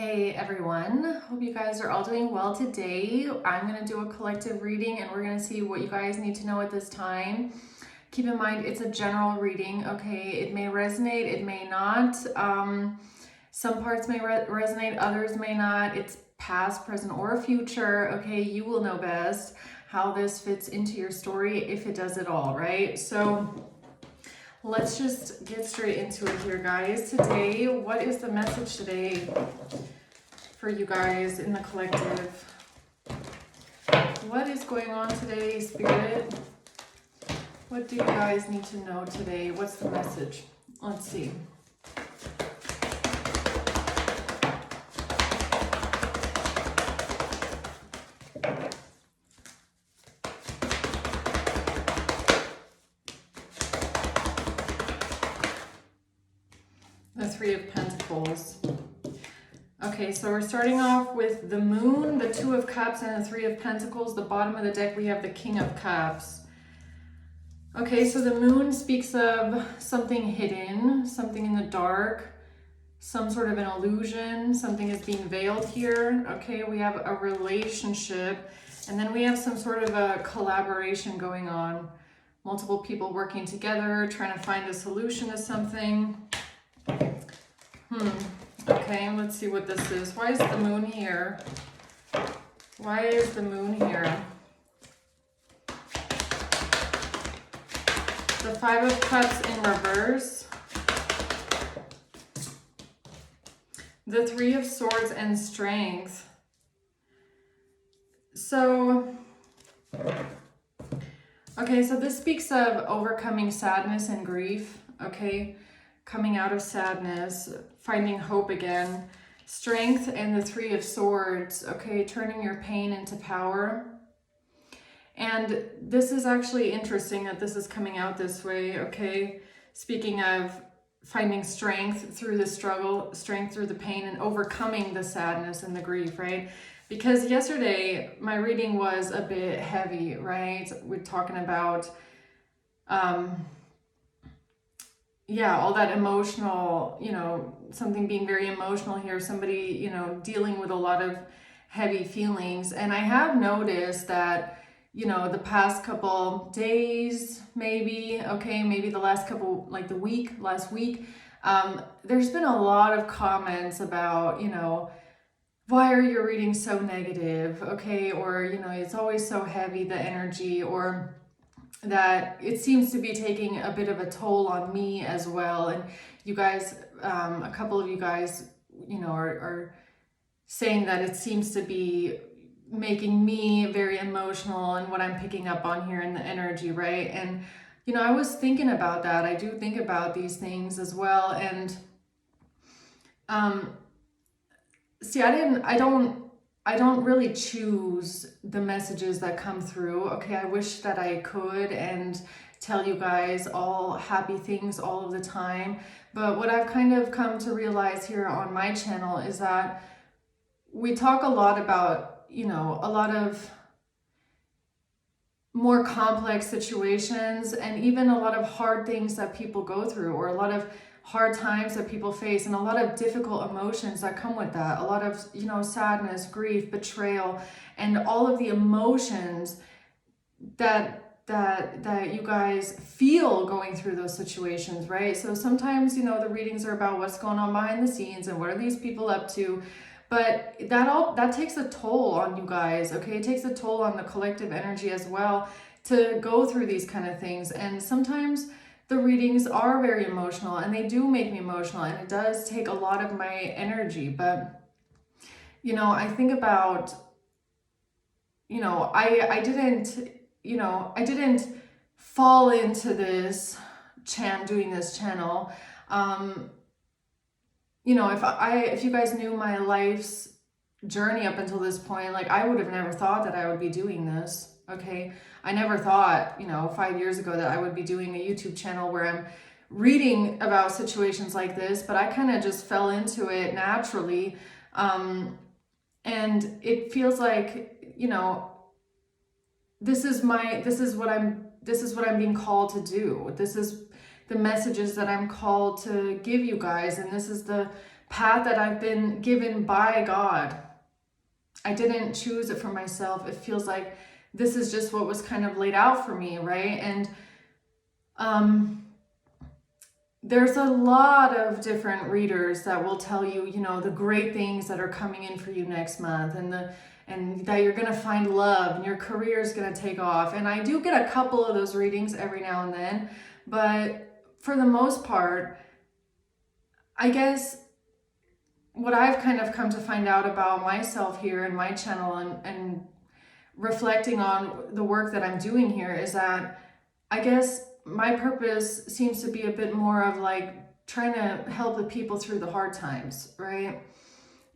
Hey everyone, hope you guys are all doing well today. I'm going to do a collective reading and we're going to see what you guys need to know at this time. Keep in mind it's a general reading, okay? It may resonate, it may not. Some parts may resonate, others may not. It's past, present, or future, okay? You will know best how this fits into your story, if it does at all, right? So let's just get straight into it here, guys. Today, what is the message today for you guys in the collective? What is going on today, Spirit? What do you guys need to know today? What's the message? Let's see. The Three of Pentacles. Okay, so we're starting off with the Moon, the Two of Cups, and the Three of Pentacles. The bottom of the deck, we have the King of Cups. Okay, so the Moon speaks of something hidden, something in the dark, some sort of an illusion, something is being veiled here. Okay, we have a relationship, and then we have some sort of a collaboration going on. Multiple people working together, trying to find a solution to something. Okay, let's see what this is. Why is the Moon here? Why is the Moon here? The Five of Cups in reverse. The Three of Swords and Strength. So, okay, so this speaks of overcoming sadness and grief, okay? Coming out of sadness, finding hope again. Strength and the Three of Swords, okay? Turning your pain into power. And this is actually interesting that this is coming out this way, okay? Speaking of finding strength through the struggle, strength through the pain, and overcoming the sadness and the grief, right? Because yesterday, my reading was a bit heavy, right? We're talking about, yeah, all that emotional, you know, something being very emotional here, somebody, you know, dealing with a lot of heavy feelings. And I have noticed that, you know, the past couple days, maybe, okay, maybe the last couple, like the last week, there's been a lot of comments about, you know, why are your readings so negative, okay? Or, you know, it's always so heavy, the energy, or that it seems to be taking a bit of a toll on me as well. And you guys, a couple of you guys, you know, are saying that it seems to be making me very emotional and what I'm picking up on here in the energy, right? And, you know, I was thinking about that. I do think about these things as well. And, see, I don't really choose the messages that come through. Okay, I wish that I could and tell you guys all happy things all of the time. But what I've kind of come to realize here on my channel is that we talk a lot about, you know, a lot of more complex situations and even a lot of hard things that people go through, or a lot of hard times that people face, and a lot of difficult emotions that come with that. A lot of, you know, sadness, grief, betrayal, and all of the emotions that you guys feel going through those situations, right? So sometimes, you know, the readings are about what's going on behind the scenes and what are these people up to. But that takes a toll on you guys, okay? It takes a toll on the collective energy as well to go through these kind of things. And sometimes the readings are very emotional and they do make me emotional, and it does take a lot of my energy. But, you know, I think about, you know, I didn't fall into this doing this channel. You know, if you guys knew my life's journey up until this point, like, I would have never thought that I would be doing this, okay? I never thought, you know, 5 years ago that I would be doing a YouTube channel where I'm reading about situations like this, but I kind of just fell into it naturally. And it feels like, you know, this is what I'm being called to do. This is the messages that I'm called to give you guys, and this is the path that I've been given by God. I didn't choose it for myself. It feels like this is just what was kind of laid out for me, right? And there's a lot of different readers that will tell you, you know, the great things that are coming in for you next month, and that you're going to find love and your career is going to take off. And I do get a couple of those readings every now and then, but for the most part, I guess what I've kind of come to find out about myself here in my channel, and reflecting on the work that I'm doing here, is that I guess my purpose seems to be a bit more of like trying to help the people through the hard times, right?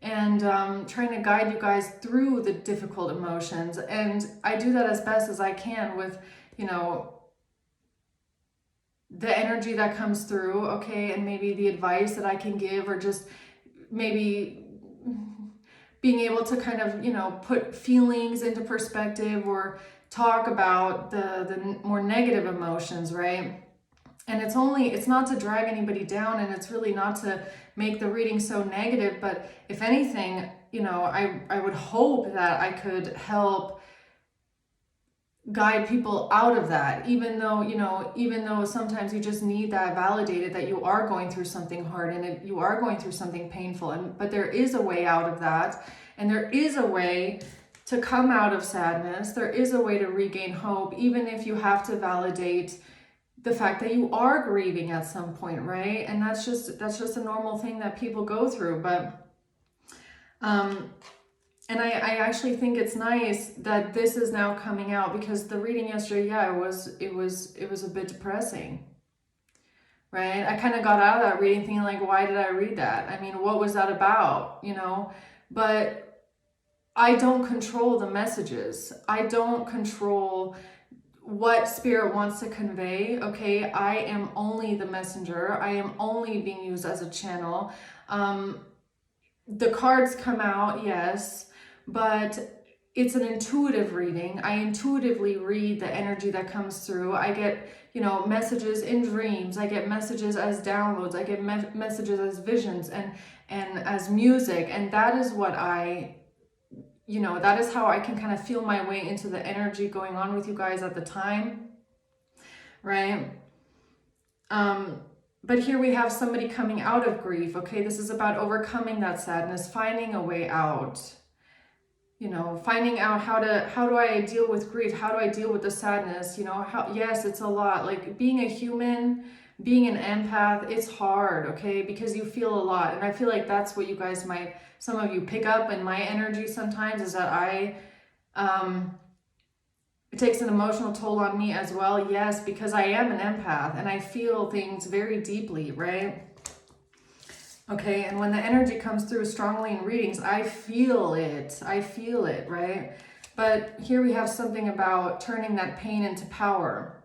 And trying to guide you guys through the difficult emotions. And I do that as best as I can with, you know, the energy that comes through, okay, and maybe the advice that I can give, or just maybe being able to kind of, you know, put feelings into perspective, or talk about the more negative emotions, right? And it's not to drag anybody down, and it's really not to make the reading so negative, but if anything, you know, I would hope that I could help guide people out of that, even though sometimes you just need that validated, that you are going through something hard, and you are going through something painful, but there is a way out of that, and there is a way to come out of sadness. There is a way to regain hope, even if you have to validate the fact that you are grieving at some point, right? And that's just a normal thing that people go through. But and I actually think it's nice that this is now coming out, because the reading yesterday, yeah, it was a bit depressing, right? I kind of got out of that reading thinking like, why did I read that? I mean, what was that about, you know? But I don't control the messages. I don't control what spirit wants to convey, okay? I am only the messenger. I am only being used as a channel. The cards come out, yes, but it's an intuitive reading. I intuitively read the energy that comes through. I get, you know, messages in dreams. I get messages as downloads. I get messages as visions and as music. And that is what that is how I can kind of feel my way into the energy going on with you guys at the time, right? But here we have somebody coming out of grief, okay? This is about overcoming that sadness, finding a way out, you know, finding out how do I deal with grief? How do I deal with the sadness? You know, yes, it's a lot. Like being a human, being an empath, it's hard, okay? Because you feel a lot. And I feel like that's what you guys some of you pick up in my energy sometimes, is that it takes an emotional toll on me as well. Yes, because I am an empath and I feel things very deeply, right? Okay, and when the energy comes through strongly in readings, I feel it, right? But here we have something about turning that pain into power.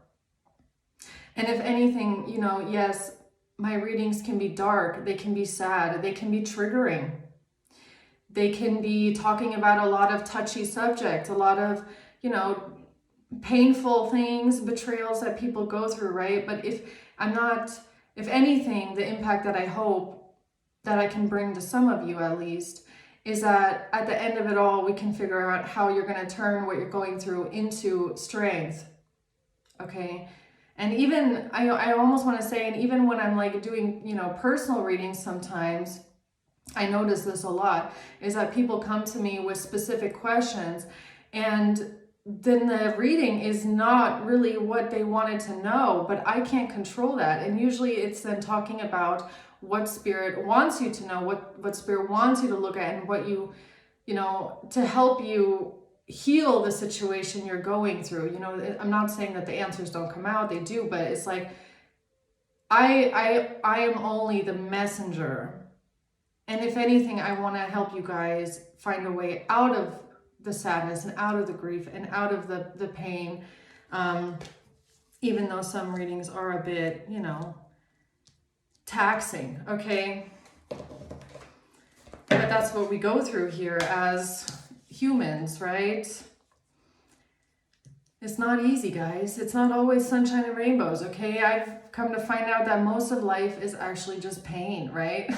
And if anything, you know, yes, my readings can be dark, they can be sad, they can be triggering. They can be talking about a lot of touchy subjects, a lot of, you know, painful things, betrayals that people go through, right? But if anything, the impact that I hope that I can bring to some of you at least is that at the end of it all, we can figure out how you're going to turn what you're going through into strength, okay? And even, I almost want to say, and even when I'm like doing, you know, personal readings sometimes, I notice this a lot, is that people come to me with specific questions, and then the reading is not really what they wanted to know, but I can't control that. And usually it's then talking about what spirit wants you to know, what spirit wants you to look at, and what you know, to help you heal the situation you're going through. You know, I'm not saying that the answers don't come out, they do, but it's like, I am only the messenger. And if anything, I want to help you guys find a way out of the sadness and out of the grief and out of the pain, even though some readings are a bit, you know, taxing, okay? But that's what we go through here as humans, right? It's not easy, guys. It's not always sunshine and rainbows, okay? I've come to find out that most of life is actually just pain, right?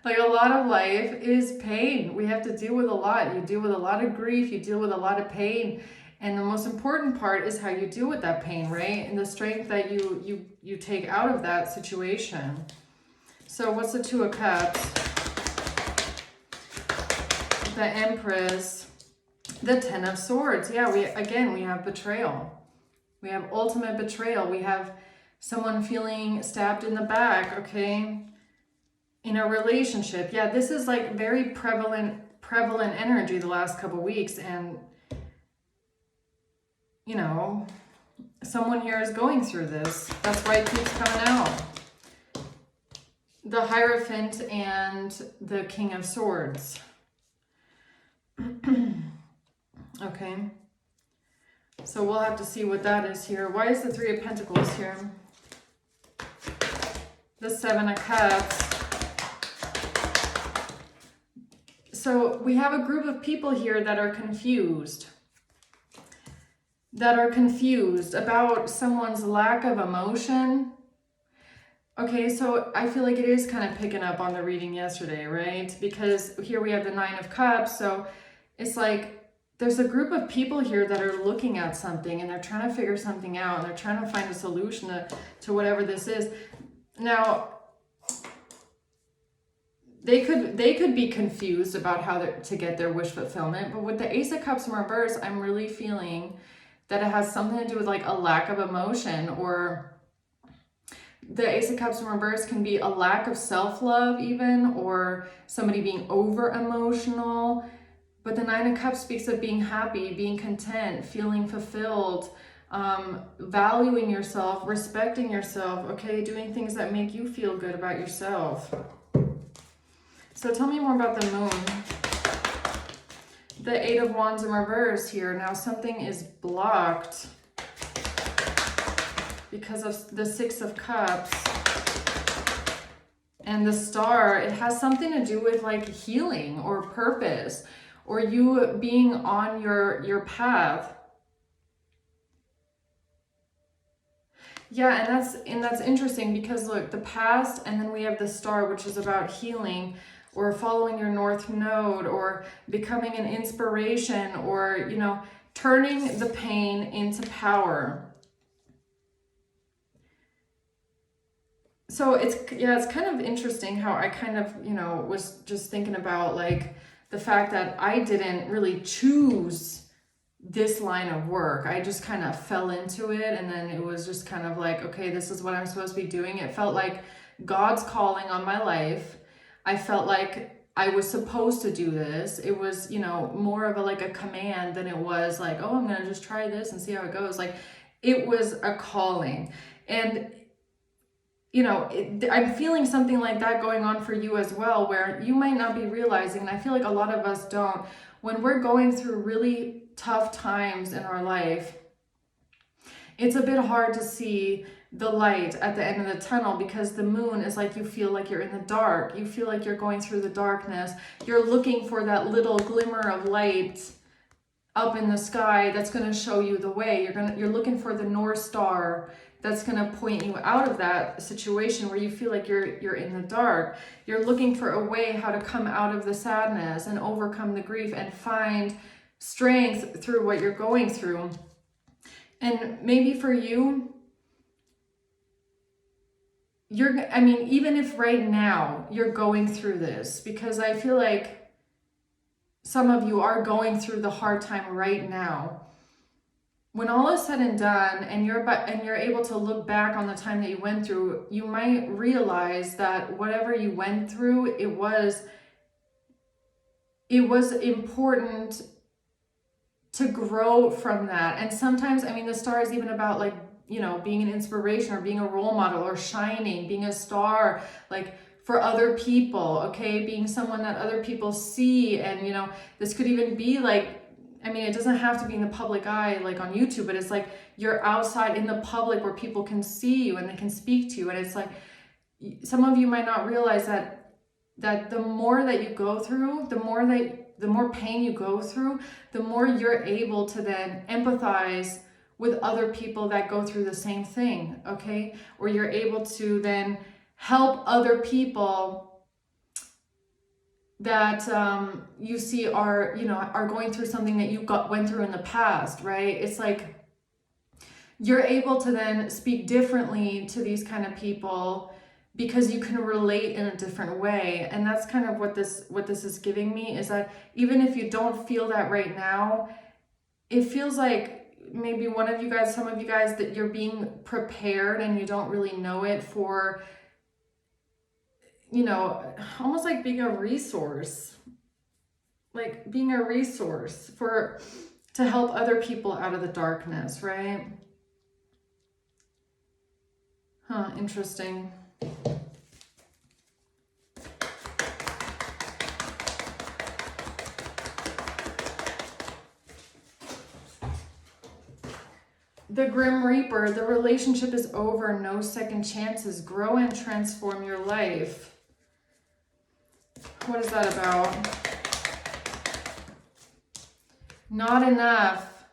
Like a lot of life is pain. We have to deal with a lot. You deal with a lot of grief, you deal with a lot of pain. And the most important part is how you deal with that pain, right? And the strength that you take out of that situation. So what's the Two of Cups? The Empress, the Ten of Swords. Yeah, we have betrayal. We have ultimate betrayal. We have someone feeling stabbed in the back, okay? In a relationship. Yeah, this is like very prevalent energy the last couple weeks, and you know, someone here is going through this. That's why it keeps coming out. The Hierophant and the King of Swords. Okay. So we'll have to see what that is here. Why is the Three of Pentacles here? The Seven of Cups. So we have a group of people here that are confused. That are confused about someone's lack of emotion. Okay, so I feel like it is kind of picking up on the reading yesterday, right? Because here we have the Nine of Cups. So it's like there's a group of people here that are looking at something and they're trying to figure something out and they're trying to find a solution to whatever this is. Now, they could be confused about how to get their wish fulfillment, but with the Ace of Cups in reverse, I'm really feeling that it has something to do with like a lack of emotion, or the Ace of Cups in reverse can be a lack of self-love even, or somebody being over emotional. But the Nine of Cups speaks of being happy, being content, feeling fulfilled, valuing yourself, respecting yourself, okay, doing things that make you feel good about yourself. So tell me more about the Moon. The Eight of Wands in reverse here. Now something is blocked because of the Six of Cups and the Star. It has something to do with like healing or purpose, or you being on your path. Yeah, and that's interesting because look, the past, and then we have the Star, which is about healing, or following your North Node, or becoming an inspiration, or, you know, turning the pain into power. So it's kind of interesting how I kind of, you know, was just thinking about like the fact that I didn't really choose this line of work. I just kind of fell into it, and then it was just kind of like, okay, this is what I'm supposed to be doing. It felt like God's calling on my life. I felt like I was supposed to do this. It was, you know, more of a command than it was like, oh, I'm going to just try this and see how it goes. Like, it was a calling. And, you know, I'm feeling something like that going on for you as well, where you might not be realizing, and I feel like a lot of us don't, when we're going through really tough times in our life, it's a bit hard to see the light at the end of the tunnel, because the Moon is like, you feel like you're in the dark. You feel like you're going through the darkness. You're looking for that little glimmer of light up in the sky that's going to show you the way. You're looking for the North Star that's going to point you out of that situation where you feel like you're in the dark. You're looking for a way how to come out of the sadness and overcome the grief and find strength through what you're going through. And maybe for you, even if right now you're going through this, because I feel like some of you are going through the hard time right now. When all is said and done, and you're able to look back on the time that you went through, you might realize that whatever you went through, it was important to grow from that. And sometimes, the Star is even about like, you know, being an inspiration or being a role model or shining, being a star, like for other people, okay? Being someone that other people see. And, you know, this could even be like, it doesn't have to be in the public eye, like on YouTube, but it's like you're outside in the public where people can see you and they can speak to you. And it's like, some of you might not realize that the more that you go through, the more pain you go through, the more you're able to then empathize with other people that go through the same thing, okay? Or you're able to then help other people that you see are, are going through something that you went through in the past, right? It's like you're able to then speak differently to these kind of people because you can relate in a different way. And that's kind of what this is giving me, is that even if you don't feel that right now, it feels like maybe some of you guys, that you're being prepared and you don't really know it for, almost like being a resource, to help other people out of the darkness, right? Huh, interesting. The Grim Reaper, the relationship is over, no second chances. Grow and transform your life. What is that about? Not enough.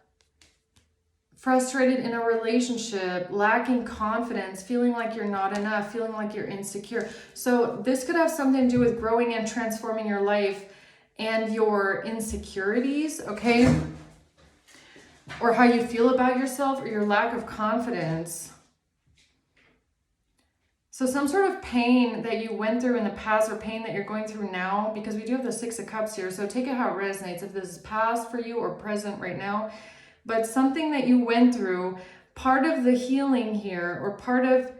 Frustrated in a relationship, lacking confidence, feeling like you're not enough, feeling like you're insecure. So this could have something to do with growing and transforming your life and your insecurities, okay? Or how you feel about yourself, or your lack of confidence. So some sort of pain that you went through in the past, or pain that you're going through now, because we do have the Six of Cups here. So take it how it resonates, if this is past for you or present right now. But something that you went through, part of the healing here, or part of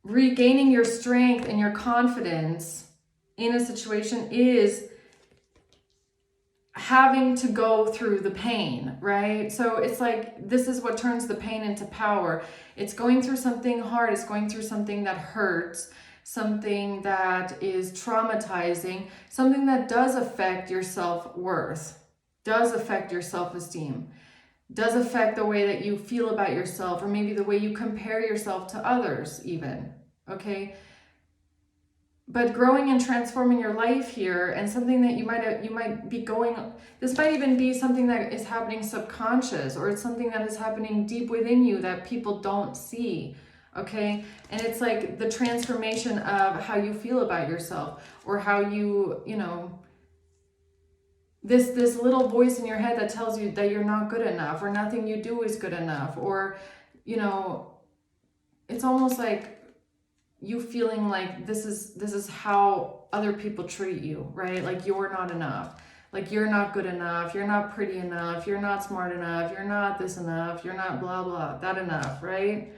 regaining your strength and your confidence in a situation, is having to go through the pain, right? So it's like, this is what turns the pain into power. It's going through something hard. It's going through something that hurts, something that is traumatizing, something that does affect your self-worth, does affect your self-esteem, does affect the way that you feel about yourself, or maybe the way you compare yourself to others even, okay? But growing and transforming your life here, and something that you might be going, this might even be something that is happening subconscious, or it's something that is happening deep within you that people don't see, okay? And it's like the transformation of how you feel about yourself, or how you, this little voice in your head that tells you that you're not good enough, or nothing you do is good enough, or, it's almost like you feeling like this is how other people treat you, right? Like you're not enough, like you're not good enough, you're not pretty enough, you're not smart enough, you're not this enough, you're not blah blah that enough, right?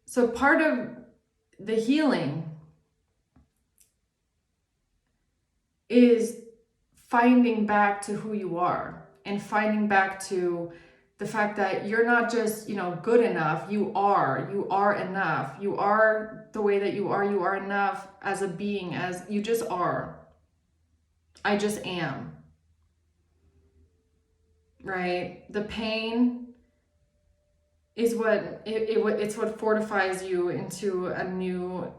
So part of the healing is finding back to who you are, and finding back to the fact that you're not just, good enough. You are enough. You are the way that you are enough as a being, as you just are. I just am. Right? The pain is it's what fortifies you into a new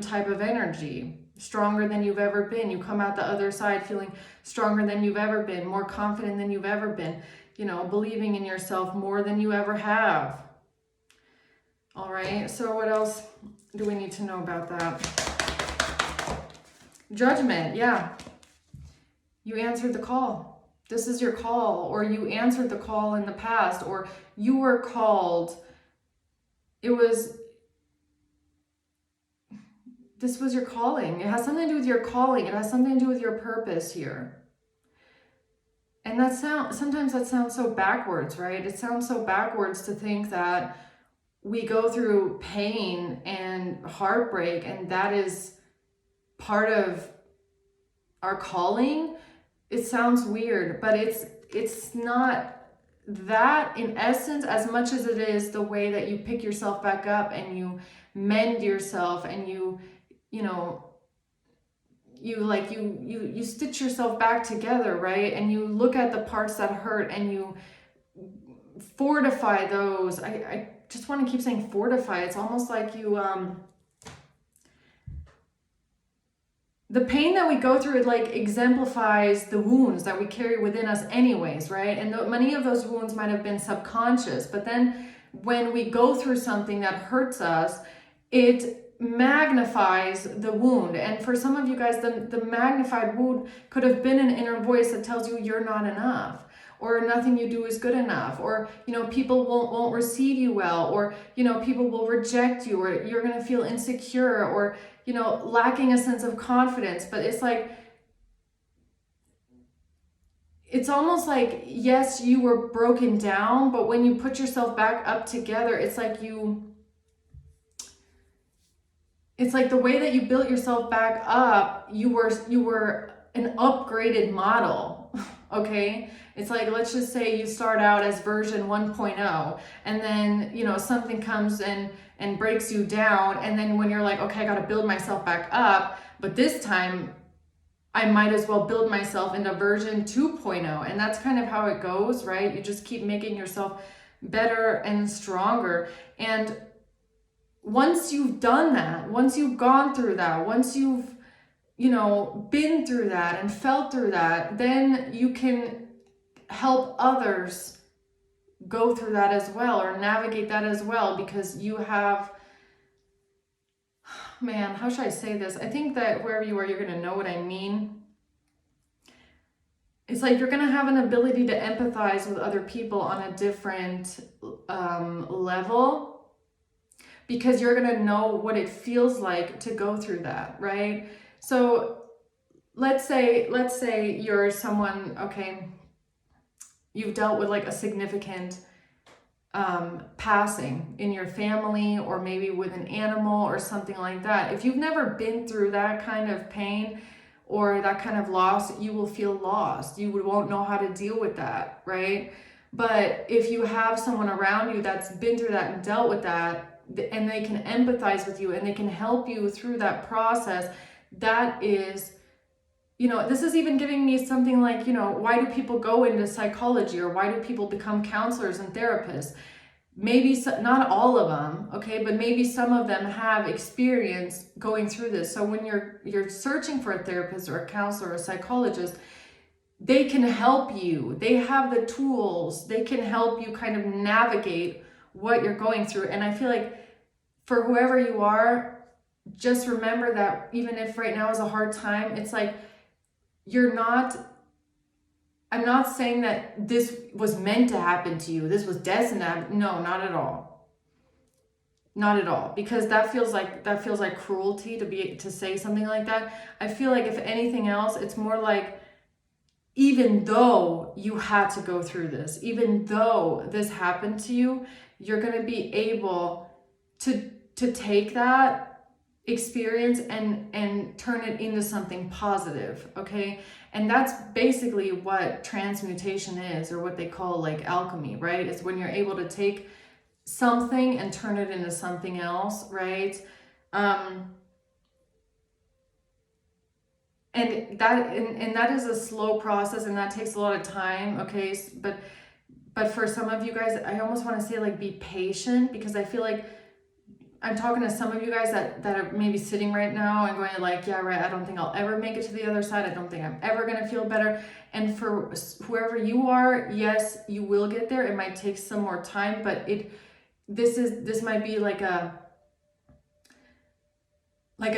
type of energy. Stronger than you've ever been. You come out the other side feeling stronger than you've ever been, more confident than you've ever been, believing in yourself more than you ever have. All right, so what else do we need to know about that? Judgment, yeah. You answered the call. This is your call, or you answered the call in the past, or you were called. This was your calling. It has something to do with your calling. It has something to do with your purpose here. And sometimes that sounds so backwards, right? It sounds so backwards to think that we go through pain and heartbreak, and that is part of our calling. It sounds weird, but it's not that in essence, as much as it is the way that you pick yourself back up and you mend yourself, and you stitch yourself back together, right? And you look at the parts that hurt and you fortify those. I just want to keep saying fortify. It's almost like you, the pain that we go through, it like exemplifies the wounds that we carry within us anyways, right? And many of those wounds might have been subconscious, but then when we go through something that hurts us, it magnifies the wound. And for some of you guys, the magnified wound could have been an inner voice that tells you you're not enough, or nothing you do is good enough, or, you know, people won't receive you well, or, you know, people will reject you, or you're going to feel insecure, or, you know, lacking a sense of confidence. But it's like, it's almost like, yes, you were broken down, but when you put yourself back up together, it's like it's like the way that you built yourself back up, you were an upgraded model. Okay, it's like, let's just say you start out as version 1.0, and then, you know, something comes and breaks you down, and then when you're like, okay, I got to build myself back up, but this time I might as well build myself into version 2.0. And that's kind of how it goes, right? You just keep making yourself better and stronger. And once you've done that, once you've gone through that, once you've, you know, been through that and felt through that, then you can help others go through that as well, or navigate that as well, because you have, man, how should I say this? I think that wherever you are, you're going to know what I mean. It's like you're going to have an ability to empathize with other people on a different level, because you're going to know what it feels like to go through that, right? So let's say you're someone, okay, you've dealt with like a significant passing in your family, or maybe with an animal or something like that. If you've never been through that kind of pain or that kind of loss, you will feel lost. You won't know how to deal with that, right? But if you have someone around you that's been through that and dealt with that, and they can empathize with you and they can help you through that process, that is, you know, this is even giving me something like, you know, why do people go into psychology, or why do people become counselors and therapists? Maybe not all of them, okay, but maybe some of them have experience going through this. So when you're searching for a therapist or a counselor or a psychologist, they can help you. They have the tools. They can help you kind of navigate what you're going through. And I feel like for whoever you are, just remember that even if right now is a hard time, it's like, I'm not saying that this was meant to happen to you, this was destined to happen. No, not at all. Not at all. Because that feels like cruelty to say something like that. I feel like if anything else, it's more like, even though you had to go through this, even though this happened to you, you're going to be able to take that experience and turn it into something positive, okay? And that's basically what transmutation is, or what they call like alchemy, right? It's when you're able to take something and turn it into something else, right? And that is a slow process, and that takes a lot of time, okay? But for some of you guys, I almost want to say like, be patient, because I feel like I'm talking to some of you guys that are maybe sitting right now and going like, yeah, right, I don't think I'll ever make it to the other side. I don't think I'm ever going to feel better. And for whoever you are, yes, you will get there. It might take some more time, but this might be like a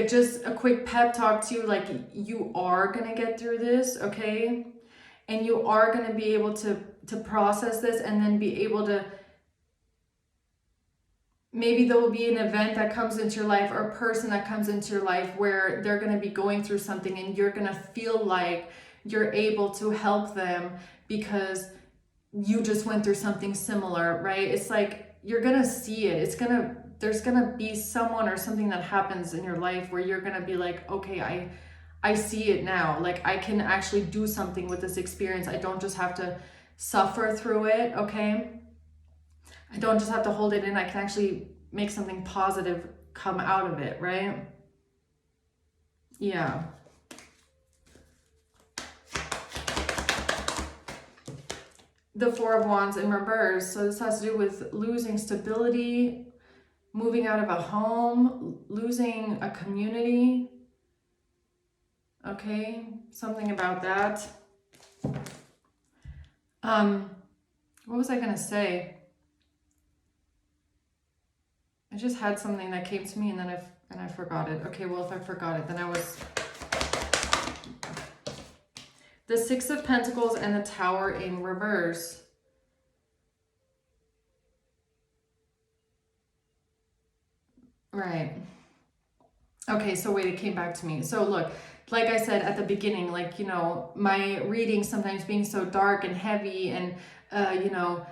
just a quick pep talk to you, like, you are going to get through this, okay? And you are going to be able to process this, and then be able to, maybe there will be an event that comes into your life, or a person that comes into your life where they're going to be going through something, and you're going to feel like you're able to help them because you just went through something similar, right? It's like, you're going to see it. There's going to be someone or something that happens in your life where you're going to be like, okay, I see it now. Like, I can actually do something with this experience. I don't just have to suffer through it, okay? I don't just have to hold it in. I can actually make something positive come out of it, right? Yeah. The Four of Wands in reverse. So this has to do with losing stability, moving out of a home, losing a community. Okay, something about that. What was I gonna say? I just had something that came to me, and then And I forgot it. Okay, well, if I forgot it, then I was... The Six of Pentacles and the Tower in reverse. Right. Okay, so wait, it came back to me. So look, like I said at the beginning, like, you know, my reading sometimes being so dark and heavy and, you know,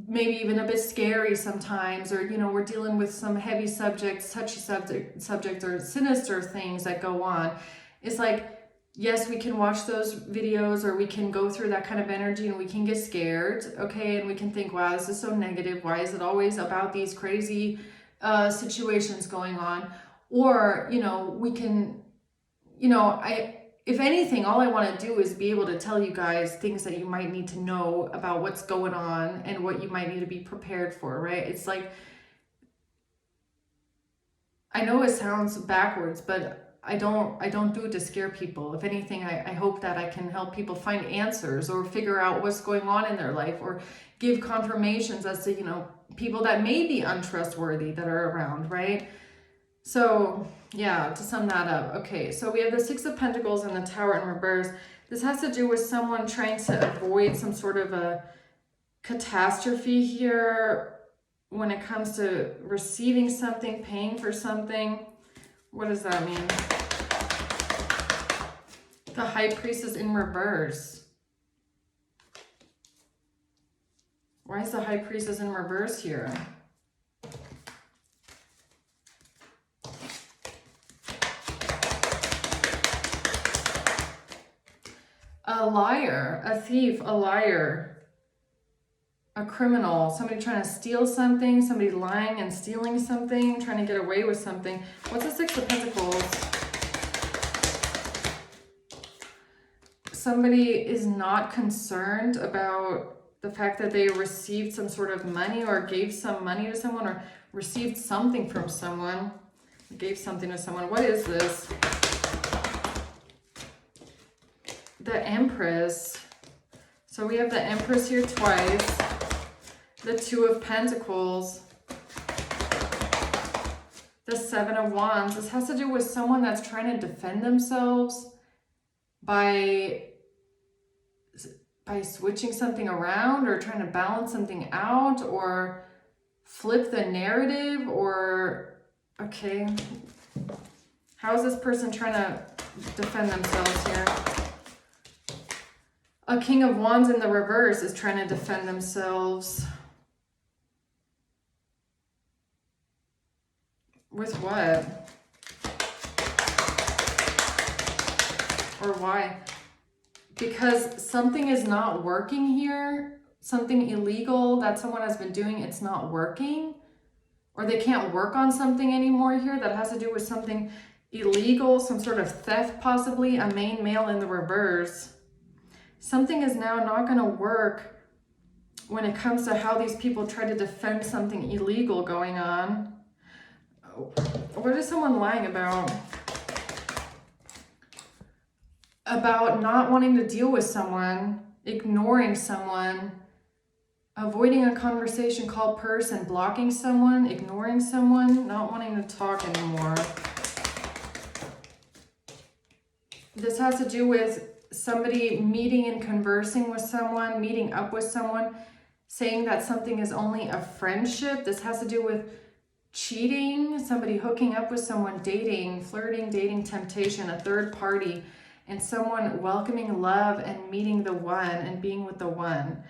maybe even a bit scary sometimes, or, you know, we're dealing with some heavy subjects, touchy subjects or sinister things that go on. It's like, yes, we can watch those videos, or we can go through that kind of energy and we can get scared, okay? And we can think, wow, this is so negative. Why is it always about these crazy situations going on? Or, you know, we can, you know, if anything, all I want to do is be able to tell you guys things that you might need to know about what's going on and what you might need to be prepared for, right? It's like, I know it sounds backwards, but I don't do it to scare people. If anything, I hope that I can help people find answers or figure out what's going on in their life, or give confirmations as to, you know, people that may be untrustworthy that are around, right? So yeah, to sum that up. Okay, so we have the Six of Pentacles and the Tower in reverse. This has to do with someone trying to avoid some sort of a catastrophe here when it comes to receiving something, paying for something. What does that mean? The High Priestess in reverse. Why is the High Priestess in reverse here? A liar, a thief, a liar, a criminal, somebody trying to steal something, somebody lying and stealing something, trying to get away with something. What's the Six of Pentacles? Somebody is not concerned about the fact that they received some sort of money, or gave some money to someone, or received something from someone, gave something to someone. What is this? The Empress. So we have the Empress here twice. The Two of Pentacles. The Seven of Wands. This has to do with someone that's trying to defend themselves by switching something around, or trying to balance something out, or flip the narrative, or, okay. How is this person trying to defend themselves here? A King of Wands in the reverse is trying to defend themselves. With what? Or why? Because something is not working here. Something illegal that someone has been doing, it's not working. Or they can't work on something anymore here that has to do with something illegal, some sort of theft possibly, a main male in the reverse. Something is now not going to work when it comes to how these people try to defend something illegal going on. What is someone lying about? About not wanting to deal with someone, ignoring someone, avoiding a conversation, call person, blocking someone, ignoring someone, not wanting to talk anymore. This has to do with somebody meeting and conversing with someone, meeting up with someone, saying that something is only a friendship. This has to do with cheating, somebody hooking up with someone, dating, flirting, dating, temptation, a third party, and someone welcoming love and meeting the one and being with the one.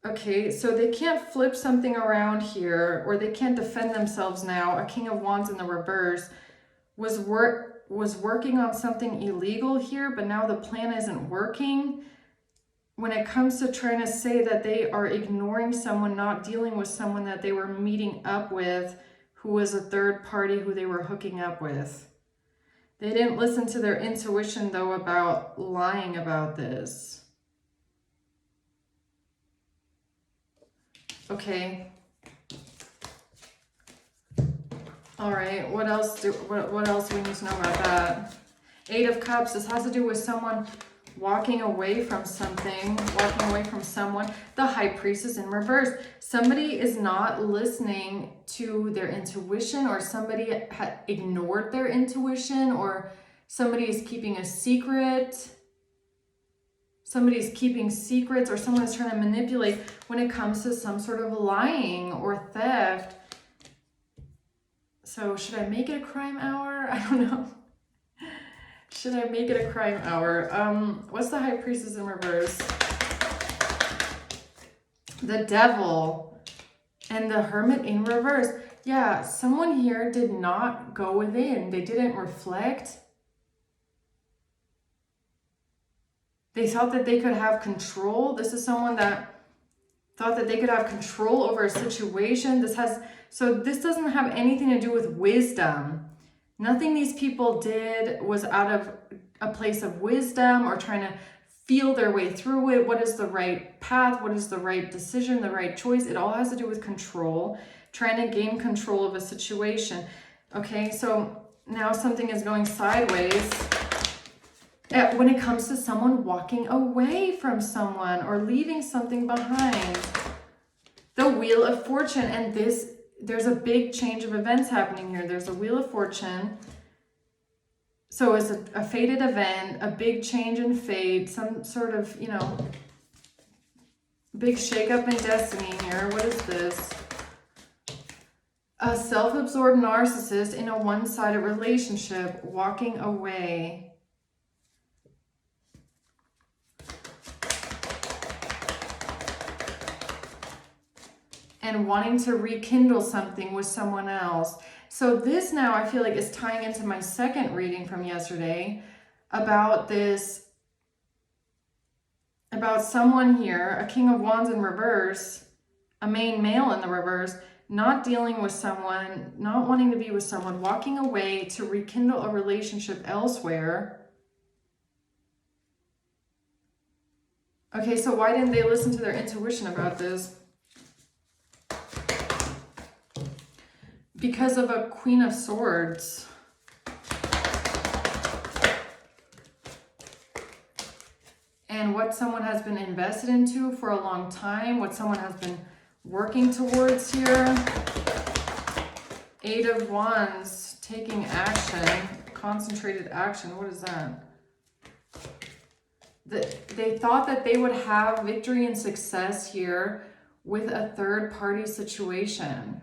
Okay, so they can't flip something around here, or they can't defend themselves now. A King of Wands in the reverse was working on something illegal here, but now the plan isn't working. When it comes to trying to say that they are ignoring someone, not dealing with someone that they were meeting up with, who was a third party who they were hooking up with. They didn't listen to their intuition, though, about lying about this. Okay. All right, what else do we need to know about that? Eight of Cups, this has to do with someone walking away from something, walking away from someone. The High Priestess in reverse. Somebody is not listening to their intuition, or somebody had ignored their intuition, or somebody is keeping a secret. Somebody's keeping secrets, or someone is trying to manipulate when it comes to some sort of lying or theft. So should I make it a crime hour? I don't know. Should I make it a crime hour? What's the High Priestess in reverse? The Devil and the Hermit in reverse. Yeah, someone here did not go within. They didn't reflect. They thought that they could have control. This is someone that thought that they could have control over a situation. So this doesn't have anything to do with wisdom. Nothing these people did was out of a place of wisdom or trying to feel their way through it. What is the right path? What is the right decision, the right choice? It all has to do with control, trying to gain control of a situation. Okay, so now something is going sideways when it comes to someone walking away from someone or leaving something behind. The Wheel of Fortune, and there's a big change of events happening here. There's a Wheel of Fortune. So it's a fated event, a big change in fate, some sort of, big shakeup in destiny here. What is this? A self-absorbed narcissist in a one-sided relationship, walking away. And wanting to rekindle something with someone else. So this now I feel like is tying into my second reading from yesterday about someone here, a King of Wands in reverse, a main male in the reverse, not dealing with someone, not wanting to be with someone, walking away to rekindle a relationship elsewhere. Okay, so why didn't they listen to their intuition about this? Because of a Queen of Swords. And what someone has been invested into for a long time, what someone has been working towards here. Eight of Wands, taking action, concentrated action. What is that? They thought that they would have victory and success here with a third party situation.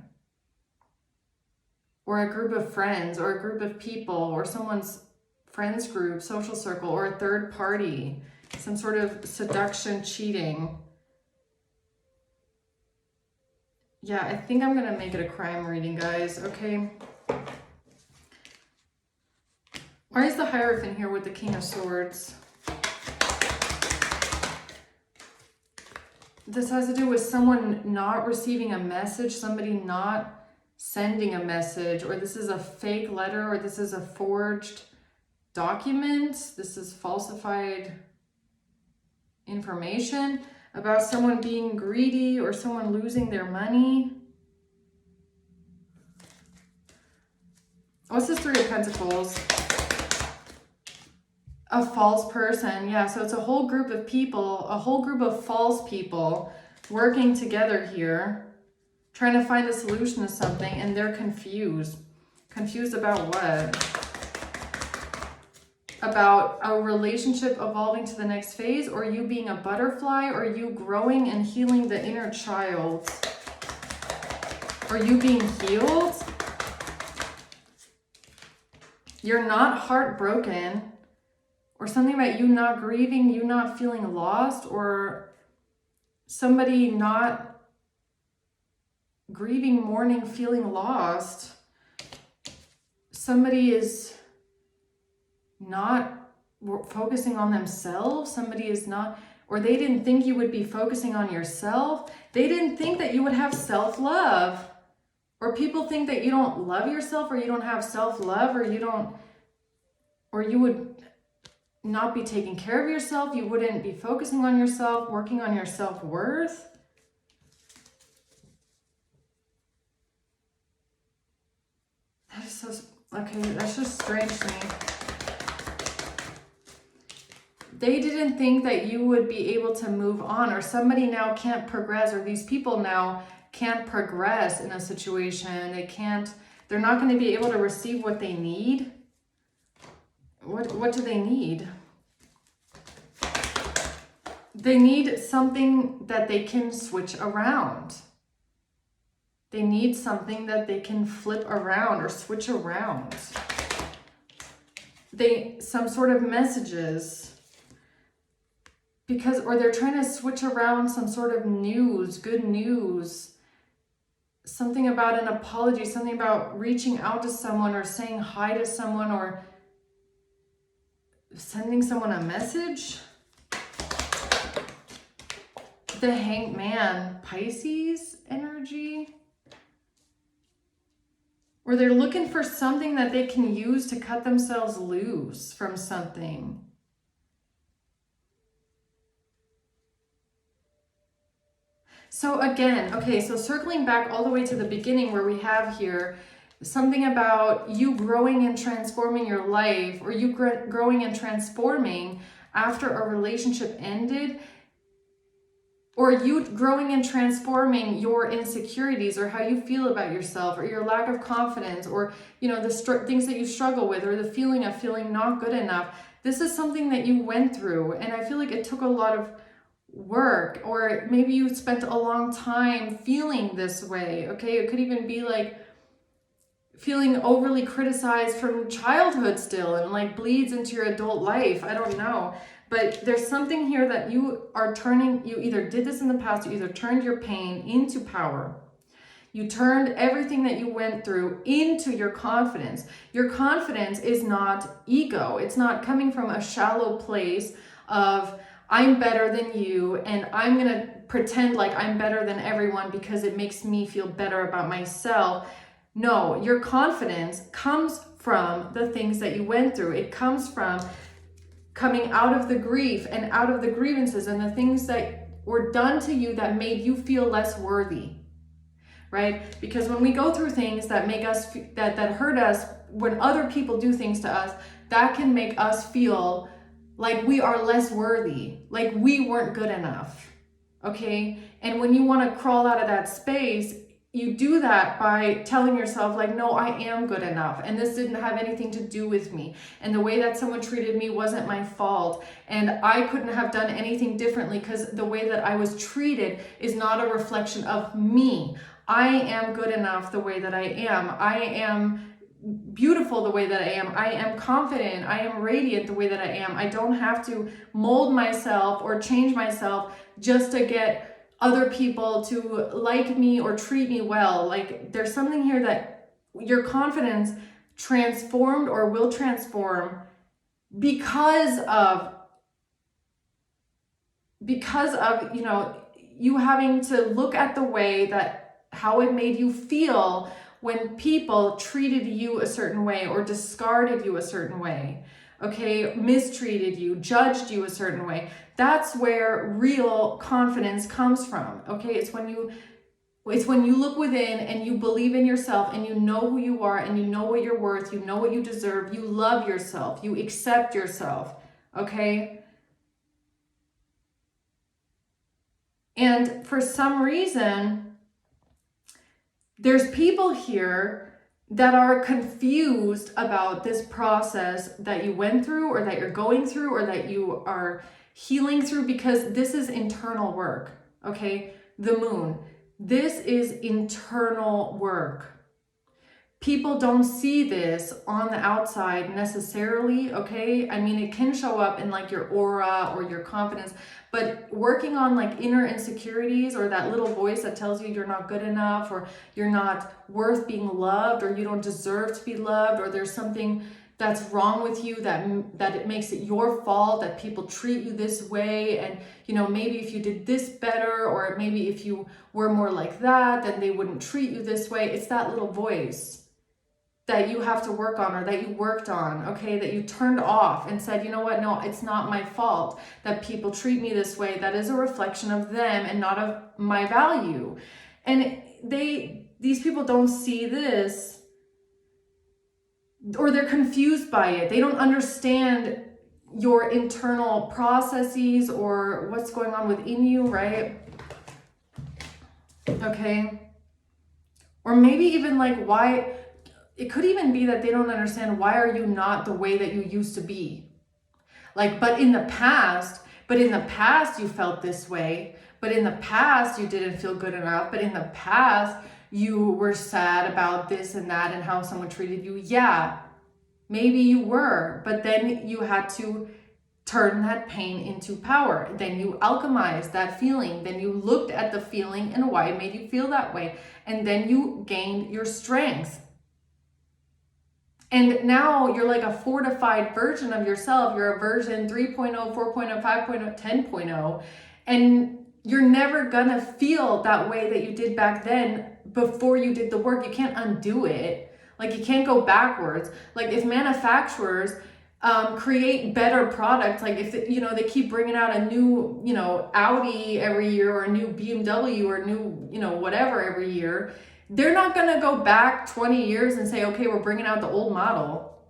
Or a group of friends, or a group of people, or someone's friends group, social circle, or a third party. Some sort of seduction, cheating. Yeah, I think I'm going to make it a crime reading, guys, okay? Why is the Hierophant here with the King of Swords? This has to do with someone not receiving a message, somebody not sending a message, or this is a fake letter, or this is a forged document. This is falsified information about someone being greedy or someone losing their money. What's this Three of Pentacles? A false person. Yeah, so it's a whole group of people, a whole group of false people working together here, trying to find a solution to something, and they're confused. Confused about what? About a relationship evolving to the next phase, or you being a butterfly, or you growing and healing the inner child, or you being healed. You're not heartbroken, or something about you not grieving, you not feeling lost, or somebody not grieving, mourning, feeling lost. Somebody is not focusing on themselves. Somebody is not, or they didn't think you would be focusing on yourself. They didn't think that you would have self-love. Or people think that you don't love yourself, or you don't have self-love, or you would not be taking care of yourself. You wouldn't be focusing on yourself, working on your self-worth. That is so, okay, that's just strange to me. they didn't think that you would be able to move on, or somebody now can't progress, or these people now can't progress in a situation. They're not going to be able to receive what they need. What do they need? They need something that they can switch around. They need something that they can flip around or switch around. Some sort of messages, or they're trying to switch around some sort of news, good news, something about an apology, something about reaching out to someone or saying hi to someone or sending someone a message. The Hanged Man, Pisces energy. Or they're looking for something that they can use to cut themselves loose from something. So again, okay, so circling back all the way to the beginning where we have here something about you growing and transforming your life, or you growing and transforming after a relationship ended, or you growing and transforming your insecurities, or how you feel about yourself, or your lack of confidence, or the things that you struggle with, or the feeling of feeling not good enough. This is something that you went through, and I feel like it took a lot of work, or maybe you spent a long time feeling this way. Okay, it could even be like feeling overly criticized from childhood still, and like bleeds into your adult life. I don't know. But there's something here that you either did this in the past, you either turned your pain into power. You turned everything that you went through into your confidence. Your confidence is not ego. It's not coming from a shallow place of, I'm better than you, and I'm going to pretend like I'm better than everyone because it makes me feel better about myself. No, your confidence comes from the things that you went through. It comes from coming out of the grief and out of the grievances and the things that were done to you that made you feel less worthy, right? Because when we go through things that make us, that hurt us, when other people do things to us, that can make us feel like we are less worthy, like we weren't good enough, okay? And when you want to crawl out of that space, you do that by telling yourself like, no, I am good enough, and this didn't have anything to do with me, and the way that someone treated me wasn't my fault, and I couldn't have done anything differently because the way that I was treated is not a reflection of me. I am good enough the way that I am. I am beautiful the way that I am. I am confident. I am radiant the way that I am. I don't have to mold myself or change myself just to get other people to like me or treat me well. Like, there's something here that your confidence transformed or will transform because of you having to look at the way that how it made you feel when people treated you a certain way or discarded you a certain way, okay, mistreated you, judged you a certain way. That's where real confidence comes from, okay? It's when you look within and you believe in yourself and you know who you are and you know what you're worth, you know what you deserve, you love yourself, you accept yourself, okay? And for some reason, there's people here that are confused about this process that you went through, or that you're going through, or that you are healing through, because this is internal work, okay? The moon, this is internal work. People don't see this on the outside necessarily, okay? I mean, it can show up in like your aura or your confidence, but working on like inner insecurities, or that little voice that tells you you're not good enough, or you're not worth being loved, or you don't deserve to be loved, or there's something that's wrong with you that it makes it your fault that people treat you this way, and maybe if you did this better, or maybe if you were more like that, then they wouldn't treat you this way. It's that little voice that you have to work on, or that you worked on, okay, that you turned off and said, you know what, no, it's not my fault that people treat me this way. That is a reflection of them and not of my value. And these people don't see this, or they're confused by it. They don't understand your internal processes or what's going on within you, right? Okay. Or maybe even like why, it could even be that they don't understand why are you not the way that you used to be. Like, but in the past you felt this way, but in the past you didn't feel good enough, but in the past you were sad about this and that and how someone treated you. Yeah, maybe you were, but then you had to turn that pain into power. Then you alchemized that feeling. Then you looked at the feeling and why it made you feel that way. And then you gained your strength. And now you're like a fortified version of yourself. You're a version 3.0, 4.0, 5.0, 10.0. And you're never gonna feel that way that you did back then before you did the work. You can't undo it. Like, you can't go backwards. Like, if manufacturers create better products, like if they keep bringing out a new Audi every year, or a new BMW, or a new whatever every year, they're not going to go back 20 years and say, okay, we're bringing out the old model.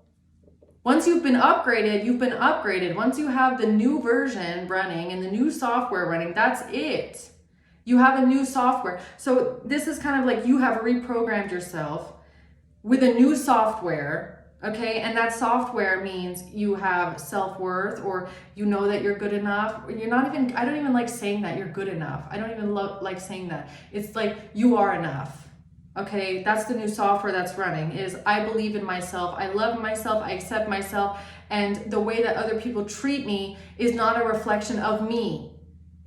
Once you've been upgraded, you've been upgraded. Once you have the new version running and the new software running, that's it. You have a new software. So this is kind of like you have reprogrammed yourself with a new software, okay? And that software means you have self-worth, or you know that you're good enough. You're not even, I don't even like saying that you're good enough. I don't even like saying that. It's like you are enough, okay? That's the new software that's running, is I believe in myself, I love myself, I accept myself, and the way that other people treat me is not a reflection of me.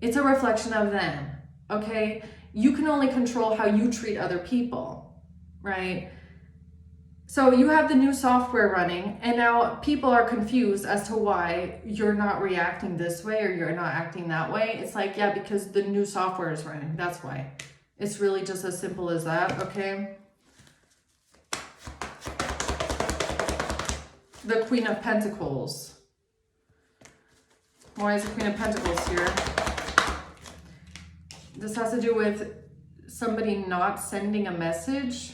It's a reflection of them, okay? You can only control how you treat other people, right? So you have the new software running, and now people are confused as to why you're not reacting this way or you're not acting that way. It's like, yeah, because the new software is running. That's why. It's really just as simple as that, okay? The Queen of Pentacles. Why is the Queen of Pentacles here? This has to do with somebody not sending a message.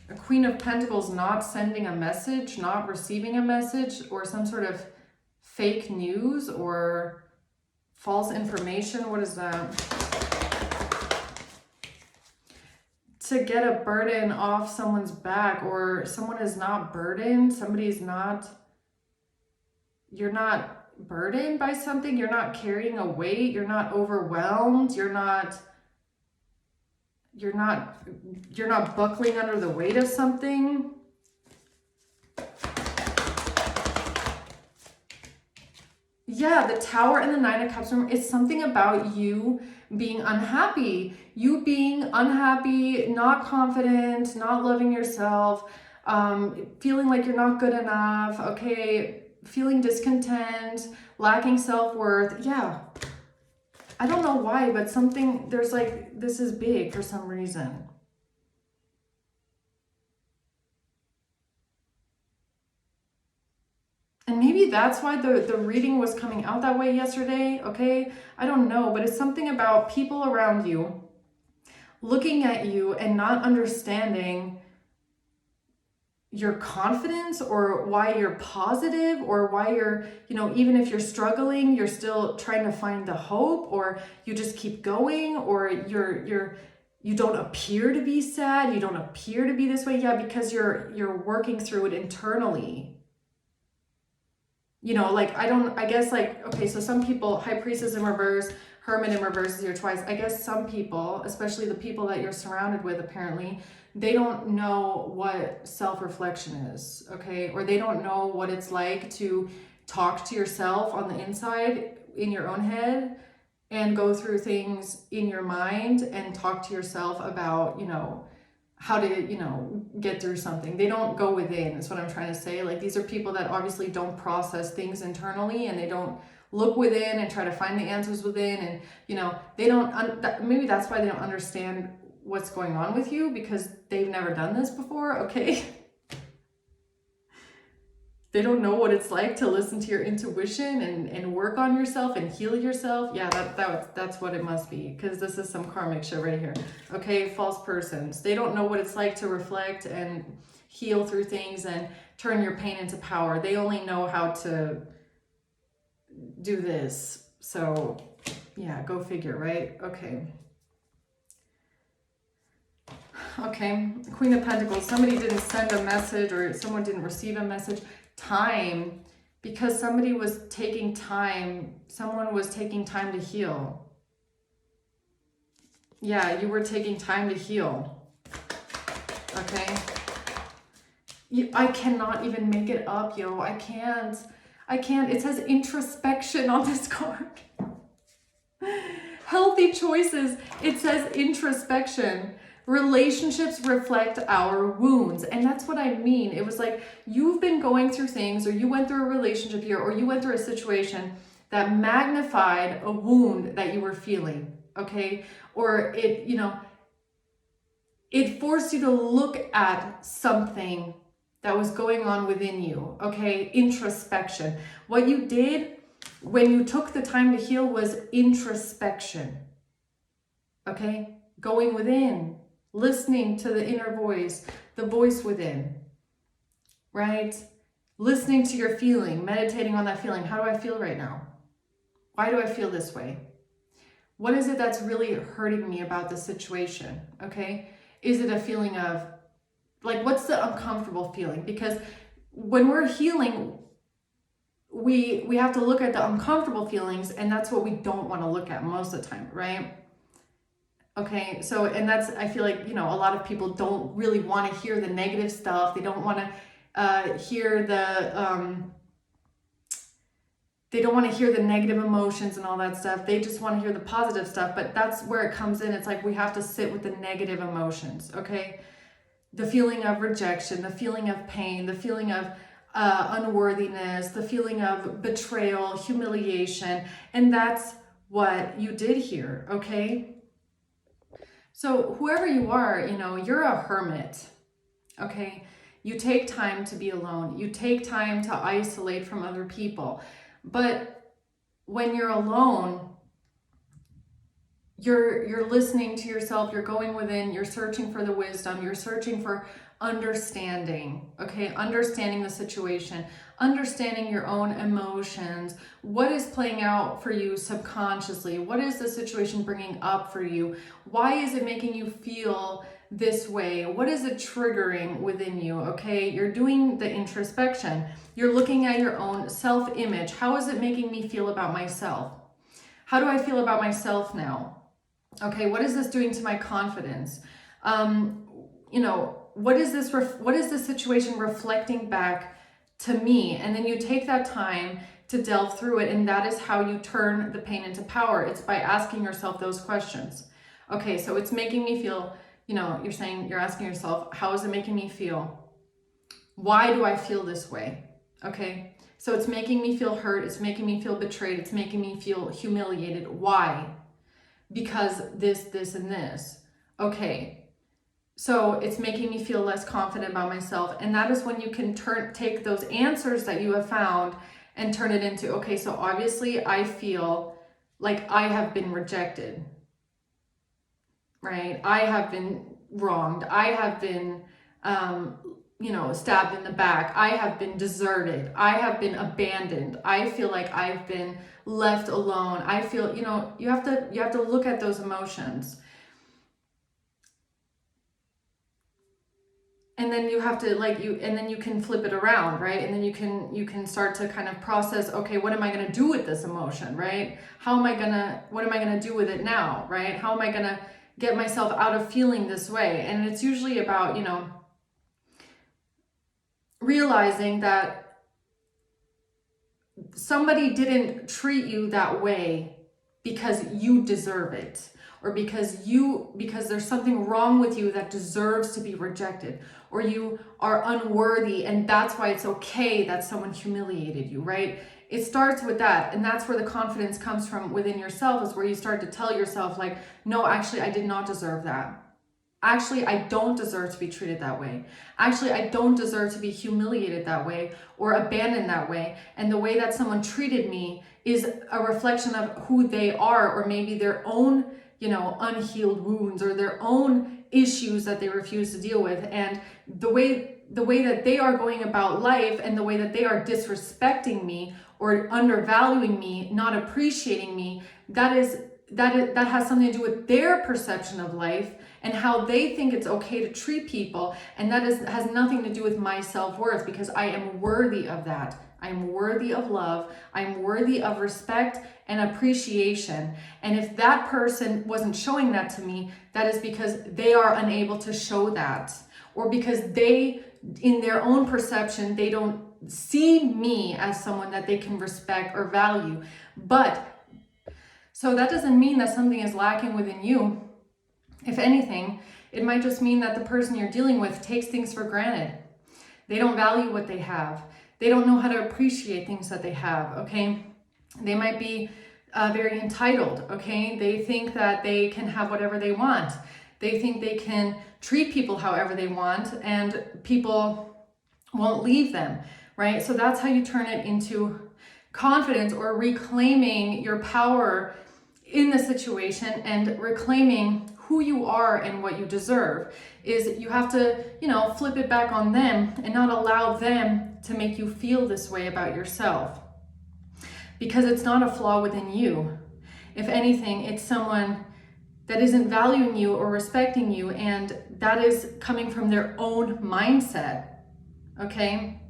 A Queen of Pentacles not sending a message, not receiving a message, or some sort of fake news or false information. What is that? To get a burden off someone's back, or someone is not burdened. You're not burdened by something. You're not carrying a weight. You're not overwhelmed. You're not buckling under the weight of something. Yeah, the Tower and the Nine of Cups, it's something about you being unhappy. You being unhappy, not confident, not loving yourself, feeling like you're not good enough, okay, feeling discontent, lacking self-worth. Yeah. I don't know why, but there's like, this is big for some reason. And maybe that's why the reading was coming out that way yesterday, okay? I don't know, but it's something about people around you looking at you and not understanding your confidence, or why you're positive, or why you're, even if you're struggling, you're still trying to find the hope, or you just keep going, or you don't appear to be sad, you don't appear to be this way. Yeah, because you're working through it internally. Okay, so some people, High Priestess in reverse, Hermit in reverse is here twice. I guess some people, especially the people that you're surrounded with, apparently, they don't know what self-reflection is, okay? Or they don't know what it's like to talk to yourself on the inside, in your own head, and go through things in your mind and talk to yourself about, how to, get through something. They don't go within, is what I'm trying to say. Like, these are people that obviously don't process things internally, and they don't look within and try to find the answers within. And, they don't, maybe that's why they don't understand what's going on with you, because they've never done this before, okay? They don't know what it's like to listen to your intuition and work on yourself and heal yourself. Yeah, that's what it must be, because this is some karmic shit right here. Okay, false persons. They don't know what it's like to reflect and heal through things, and turn your pain into power. They only know how to do this. So yeah, go figure, right? Okay. Okay, Queen of Pentacles. Somebody didn't send a message, or someone didn't receive a message. Time, because somebody was taking time. Someone was taking time to heal. Yeah, you were taking time to heal. Okay. I cannot even make it up, yo. I can't. It says introspection on this card. Healthy choices. It says introspection. Relationships reflect our wounds. And that's what I mean. It was like you've been going through things, or you went through a relationship here, or you went through a situation that magnified a wound that you were feeling. Okay. Or it, it forced you to look at something that was going on within you. Okay. Introspection. What you did when you took the time to heal was introspection. Okay. Going within. Listening to the inner voice, the voice within, right? Listening to your feeling, meditating on that feeling. How do I feel right now? Why do I feel this way? What is it that's really hurting me about the situation? Okay. Is it a feeling of, like, what's the uncomfortable feeling? Because when we're healing, we have to look at the uncomfortable feelings, and that's what we don't want to look at most of the time, right? Okay, so, and that's, I feel like, a lot of people don't really want to hear the negative stuff. They don't want to hear they don't want to hear the negative emotions and all that stuff. They just want to hear the positive stuff. But that's where it comes in. It's like we have to sit with the negative emotions, okay? The feeling of rejection, the feeling of pain, the feeling of unworthiness, the feeling of betrayal, humiliation. And that's what you did here, okay? So whoever you are, you're a hermit, okay? You take time to be alone. You take time to isolate from other people. But when you're alone, you're listening to yourself, you're going within, you're searching for the wisdom, you're searching for understanding, okay? Understanding the situation, understanding your own emotions. What is playing out for you subconsciously? What is the situation bringing up for you? Why is it making you feel this way? What is it triggering within you? Okay, you're doing the introspection. You're looking at your own self-image. How is it making me feel about myself? How do I feel about myself now? Okay, what is this doing to my confidence? What is this situation reflecting back to me? And then you take that time to delve through it, and that is how you turn the pain into power. It's by asking yourself those questions. Okay, so it's making me feel, you're asking yourself, how is it making me feel? Why do I feel this way? Okay, so it's making me feel hurt, it's making me feel betrayed, it's making me feel humiliated. Why? Because this, and this. Okay. So it's making me feel less confident about myself. And that is when you can take those answers that you have found and turn it into, okay, so obviously I feel like I have been rejected, right? I have been wronged. I have been, stabbed in the back. I have been deserted. I have been abandoned. I feel like I've been left alone. I feel, you have to look at those emotions. And then you have to and then you can flip it around, right? And then you can start to kind of process, okay, what am I going to do with this emotion, right? What am I going to do with it now, right? How am I going to get myself out of feeling this way? And it's usually about, realizing that somebody didn't treat you that way because you deserve it, or because there's something wrong with you that deserves to be rejected, or you are unworthy, and that's why it's okay that someone humiliated you, right? It starts with that, and that's where the confidence comes from within yourself, is where you start to tell yourself, like, no, actually, I did not deserve that. Actually, I don't deserve to be treated that way. Actually, I don't deserve to be humiliated that way or abandoned that way. And the way that someone treated me is a reflection of who they are, or maybe their own, unhealed wounds, or their own issues that they refuse to deal with. And the way the way that they are going about life and the way that they are disrespecting me or undervaluing me, not appreciating me, that has something to do with their perception of life and how they think it's okay to treat people. And that has nothing to do with my self-worth, because I am worthy of that. I'm worthy of love. I'm worthy of respect and appreciation. And if that person wasn't showing that to me, that is because they are unable to show that, or because they, in their own perception, they don't see me as someone that they can respect or value. But so that doesn't mean that something is lacking within you. If anything, it might just mean that the person you're dealing with takes things for granted. They don't value what they have. They don't know how to appreciate things that they have, okay? They might be very entitled, okay? They think that they can have whatever they want. They think they can treat people however they want, and people won't leave them, right? So that's how you turn it into confidence, or reclaiming your power in the situation and reclaiming who you are and what you deserve. Is you have to, flip it back on them and not allow them to make you feel this way about yourself, because it's not a flaw within you. If anything, it's someone that isn't valuing you or respecting you, and that is coming from their own mindset, okay?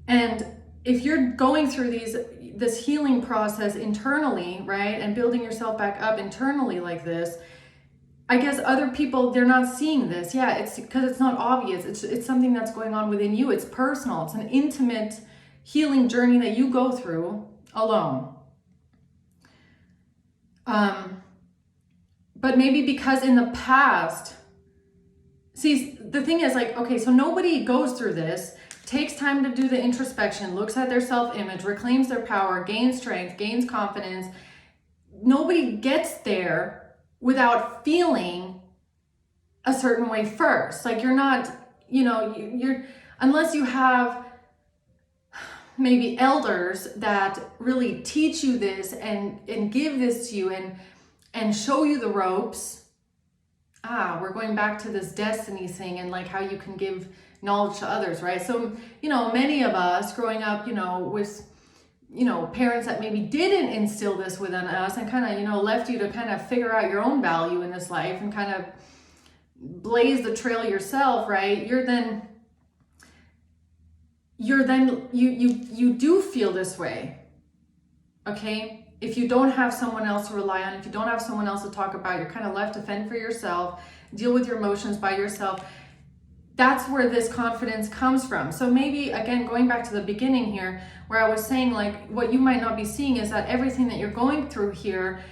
And if you're going through this healing process internally, right, and building yourself back up internally like this, I guess other people, they're not seeing this. Yeah, it's because it's not obvious. It's something that's going on within you. It's personal. It's an intimate healing journey that you go through alone. But maybe because in the past, see, the thing is, like, okay, so nobody goes through this, takes time to do the introspection, looks at their self-image, reclaims their power, gains strength, gains confidence. Nobody gets there without feeling a certain way first. Like, you're not, you're unless you have maybe elders that really teach you this and give this to you and show you the ropes. We're going back to this destiny thing and like how you can give knowledge to others, right? So, many of us growing up, with, parents that maybe didn't instill this within us and kind of, left you to kind of figure out your own value in this life and kind of blaze the trail yourself, right? You do feel this way, okay? If you don't have someone else to rely on, if you don't have someone else to talk about, you're kind of left to fend for yourself, deal with your emotions by yourself. That's where this confidence comes from. So maybe, again, going back to the beginning here, where I was saying, like, what you might not be seeing is that everything that you're going through here,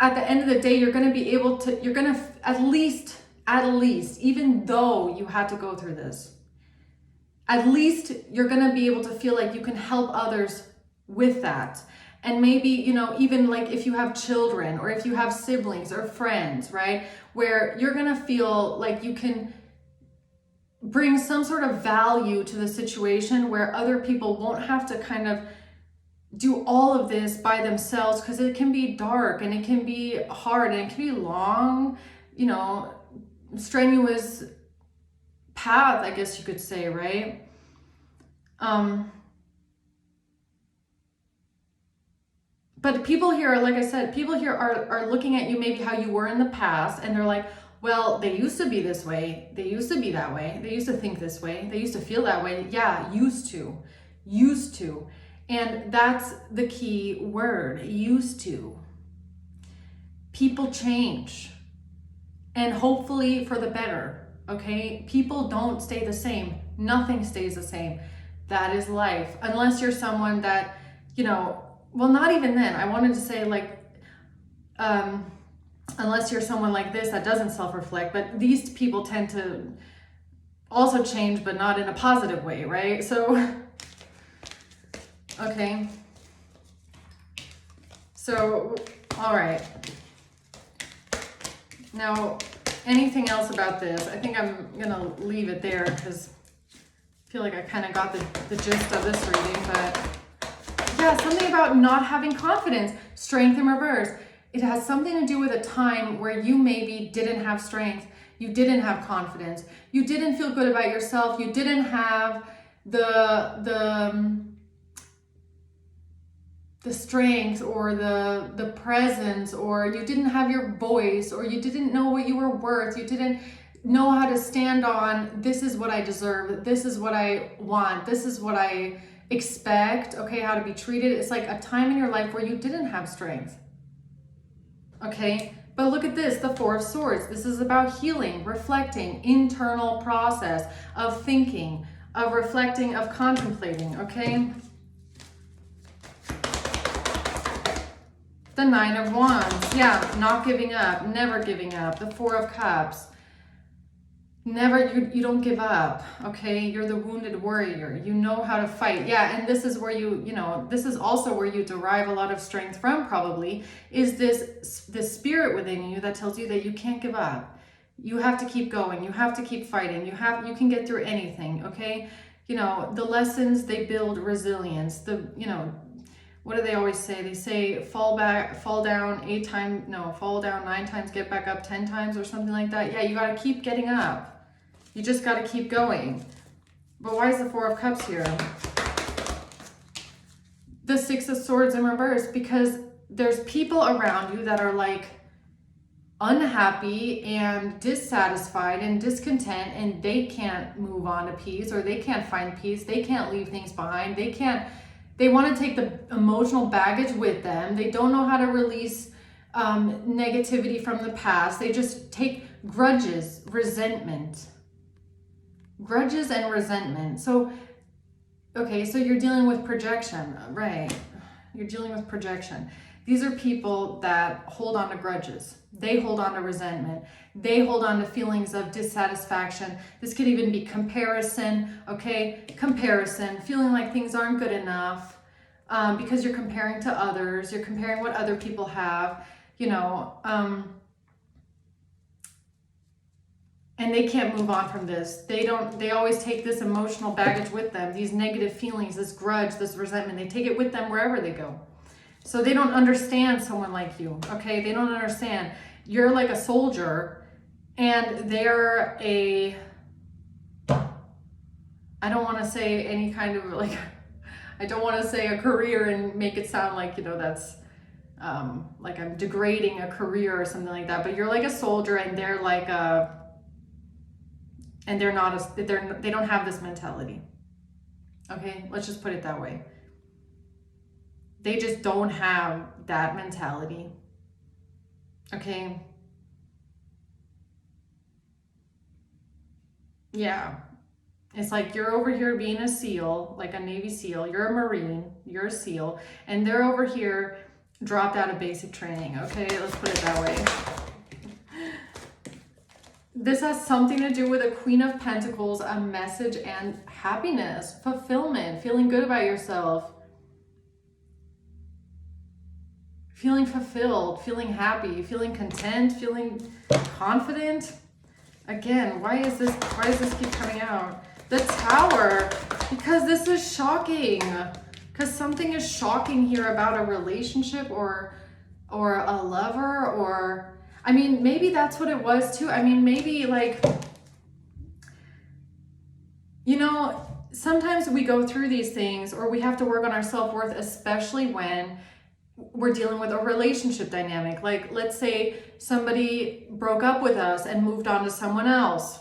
at the end of the day, you're going to at least, even though you had to go through this, at least you're going to be able to feel like you can help others with that. And maybe, even like if you have children or if you have siblings or friends, right, where you're going to feel like you can bring some sort of value to the situation where other people won't have to kind of do all of this by themselves, because it can be dark and it can be hard and it can be long, strenuous path, I guess you could say, right? But people here, like I said, people here are looking at you maybe how you were in the past, and they're like, well, they used to be this way. They used to be that way. They used to think this way. They used to feel that way. Yeah, used to. And that's the key word, used to. People change, and hopefully for the better, okay? People don't stay the same. Nothing stays the same. That is life. Unless you're someone that, well, not even then. I wanted to say, like, unless you're someone like this that doesn't self-reflect, but these people tend to also change, but not in a positive way, right? So, okay. So, all right. Now, anything else about this? I think I'm gonna leave it there because I feel like I kind of got the gist of this reading, but yeah, something about not having confidence, strength in reverse. It has something to do with a time where you maybe didn't have strength. You didn't have confidence. You didn't feel good about yourself. You didn't have the strength or the presence, or you didn't have your voice, or you didn't know what you were worth. You didn't know how to stand on, this is what I deserve. This is what I want. This is what I expect. Okay, how to be treated. It's like a time in your life where you didn't have strength. Okay, but look at this, the Four of Swords. This is about healing, reflecting, internal process of thinking, of reflecting, of contemplating, okay? The Nine of Wands, yeah, not giving up, never giving up. The Four of Cups, never, you don't give up, okay? You're the wounded warrior. You know how to fight. Yeah, and this is where this is also where you derive a lot of strength from, probably, is this spirit within you that tells you that you can't give up. You have to keep going. You have to keep fighting. You can get through anything, okay? The lessons, they build resilience. What do they always say? They say fall down 9 times, get back up 10 times, or something like that. Yeah, you got to keep getting up. You just got to keep going. But why is the Four of Cups here? The Six of Swords in reverse, because there's people around you that are like unhappy and dissatisfied and discontent, and they can't move on to peace, or they can't find peace. They can't leave things behind. They want to take the emotional baggage with them. They don't know how to release negativity from the past. They just take grudges and resentment. So, okay, so you're dealing with projection, right? You're dealing with projection. These are people that hold on to grudges. They hold on to resentment. They hold on to feelings of dissatisfaction. This could even be comparison, okay? Comparison, feeling like things aren't good enough because you're comparing to others. You're comparing what other people have, and they can't move on from this. They always take this emotional baggage with them, these negative feelings, this grudge, this resentment. They take it with them wherever they go. So they don't understand someone like you, okay? They don't understand. You're like a soldier, and they're I don't want to say any kind of I don't want to say a career and make it sound like, that's like I'm degrading a career or something like that. But you're like a soldier, and they're like they don't have this mentality. Okay, let's just put it that way. They just don't have that mentality. Okay. Yeah. It's like you're over here being a SEAL, like a Navy SEAL. You're a Marine, you're a SEAL, and they're over here dropped out of basic training. Okay, let's put it that way. This has something to do with a Queen of Pentacles, a message, and happiness, fulfillment, feeling good about yourself. Feeling fulfilled, feeling happy, feeling content, feeling confident. Again, why does this keep coming out? The Tower, because this is shocking. Because something is shocking here about a relationship or a lover, or maybe that's what it was too. Maybe sometimes we go through these things, or we have to work on our self-worth, especially when we're dealing with a relationship dynamic. Like, let's say somebody broke up with us and moved on to someone else.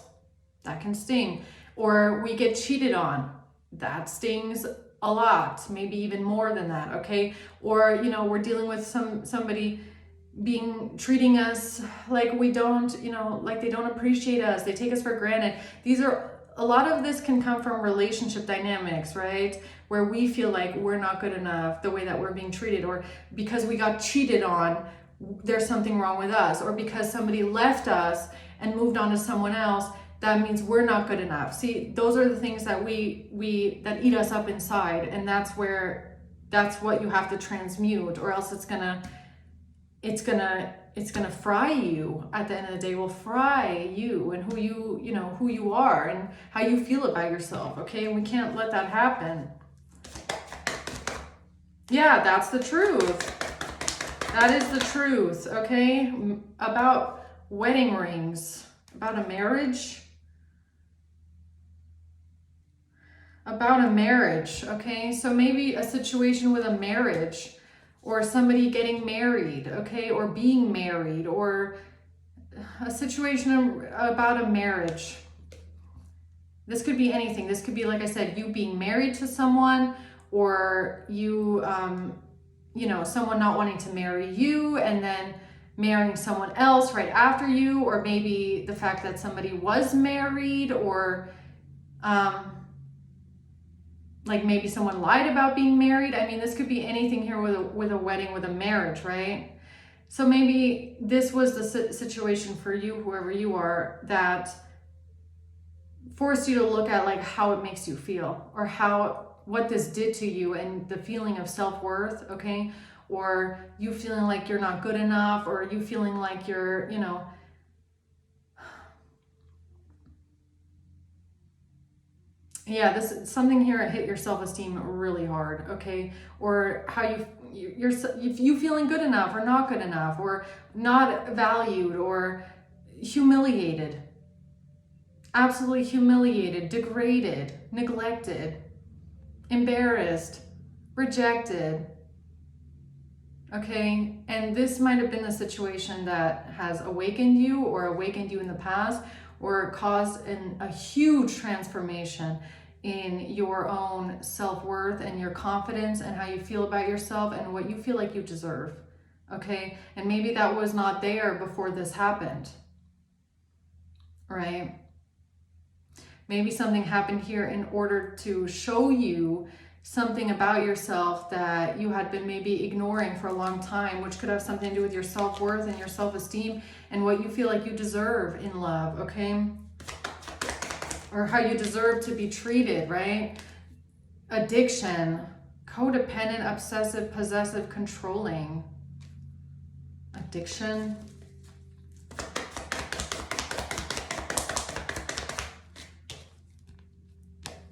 That can sting. Or we get cheated on. That stings a lot, maybe even more than that, okay? Or, we're dealing with somebody treating us like we don't, like they don't appreciate us. They take us for granted. A lot of this can come from relationship dynamics, right? Where we feel like we're not good enough the way that we're being treated, or because we got cheated on, there's something wrong with us, or because somebody left us and moved on to someone else, that means we're not good enough. See, those are the things that that eat us up inside, and that's what you have to transmute, or else it's gonna fry you. At the end of the day, will fry you and who you are and how you feel about yourself, okay? And we can't let that happen. Yeah, that's the truth. That is the truth, okay? About wedding rings. About a marriage. About a marriage, okay? So maybe a situation with a marriage, or somebody getting married, okay? Or being married, or a situation about a marriage. This could be anything. This could be, like I said, you being married to someone, or you, you know, someone not wanting to marry you and then marrying someone else right after you, or maybe the fact that somebody was married, or like maybe someone lied about being married. I mean, this could be anything here with a wedding, with a marriage, right? So maybe this was the situation for you, whoever you are, that forced you to look at like how it makes you feel, or what this did to you, and the feeling of self-worth, okay? Or you feeling like you're not good enough, or you feeling like you're, you know, yeah, this something here hit your self-esteem really hard, okay? Or how you feeling good enough or not good enough, or not valued, or humiliated, absolutely humiliated, degraded, neglected, embarrassed, rejected, okay? And this might have been the situation that has awakened you, or awakened you in the past, or caused a huge transformation in your own self-worth and your confidence and how you feel about yourself and what you feel like you deserve, okay? And maybe that was not there before this happened, right? Maybe something happened here in order to show you something about yourself that you had been maybe ignoring for a long time, which could have something to do with your self-worth and your self-esteem and what you feel like you deserve in love, okay? Or how you deserve to be treated, right? Addiction, codependent, obsessive, possessive, controlling. Addiction.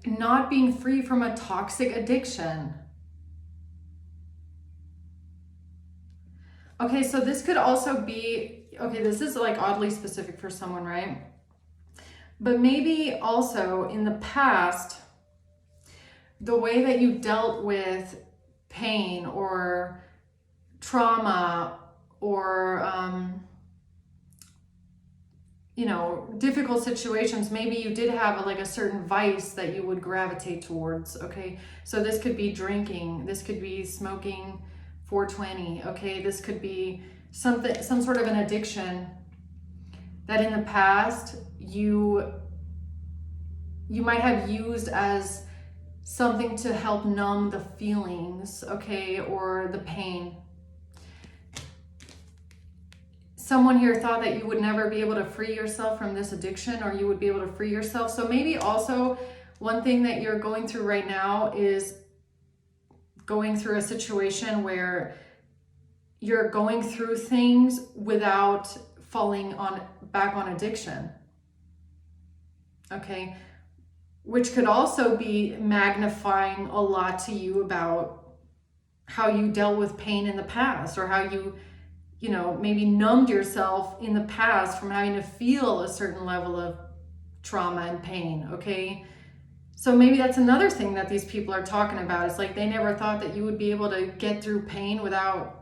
Not being free from a toxic addiction. Okay, so this could also be, okay, this is like oddly specific for someone, right? But maybe also in the past, the way that you dealt with pain or trauma or, you know, difficult situations, maybe you did have like a certain vice that you would gravitate towards, okay? So this could be drinking, this could be smoking 420, okay? This could be some sort of an addiction that in the past you might have used as something to help numb the feelings, okay, or the pain. Someone here thought that you would never be able to free yourself from this addiction, or you would be able to free yourself. So maybe also one thing that you're going through right now is going through a situation where you're going through things without falling back on addiction, okay? Which could also be magnifying a lot to you about how you dealt with pain in the past, or how you know, maybe numbed yourself in the past from having to feel a certain level of trauma and pain, okay? So maybe that's another thing that these people are talking about. It's like they never thought that you would be able to get through pain without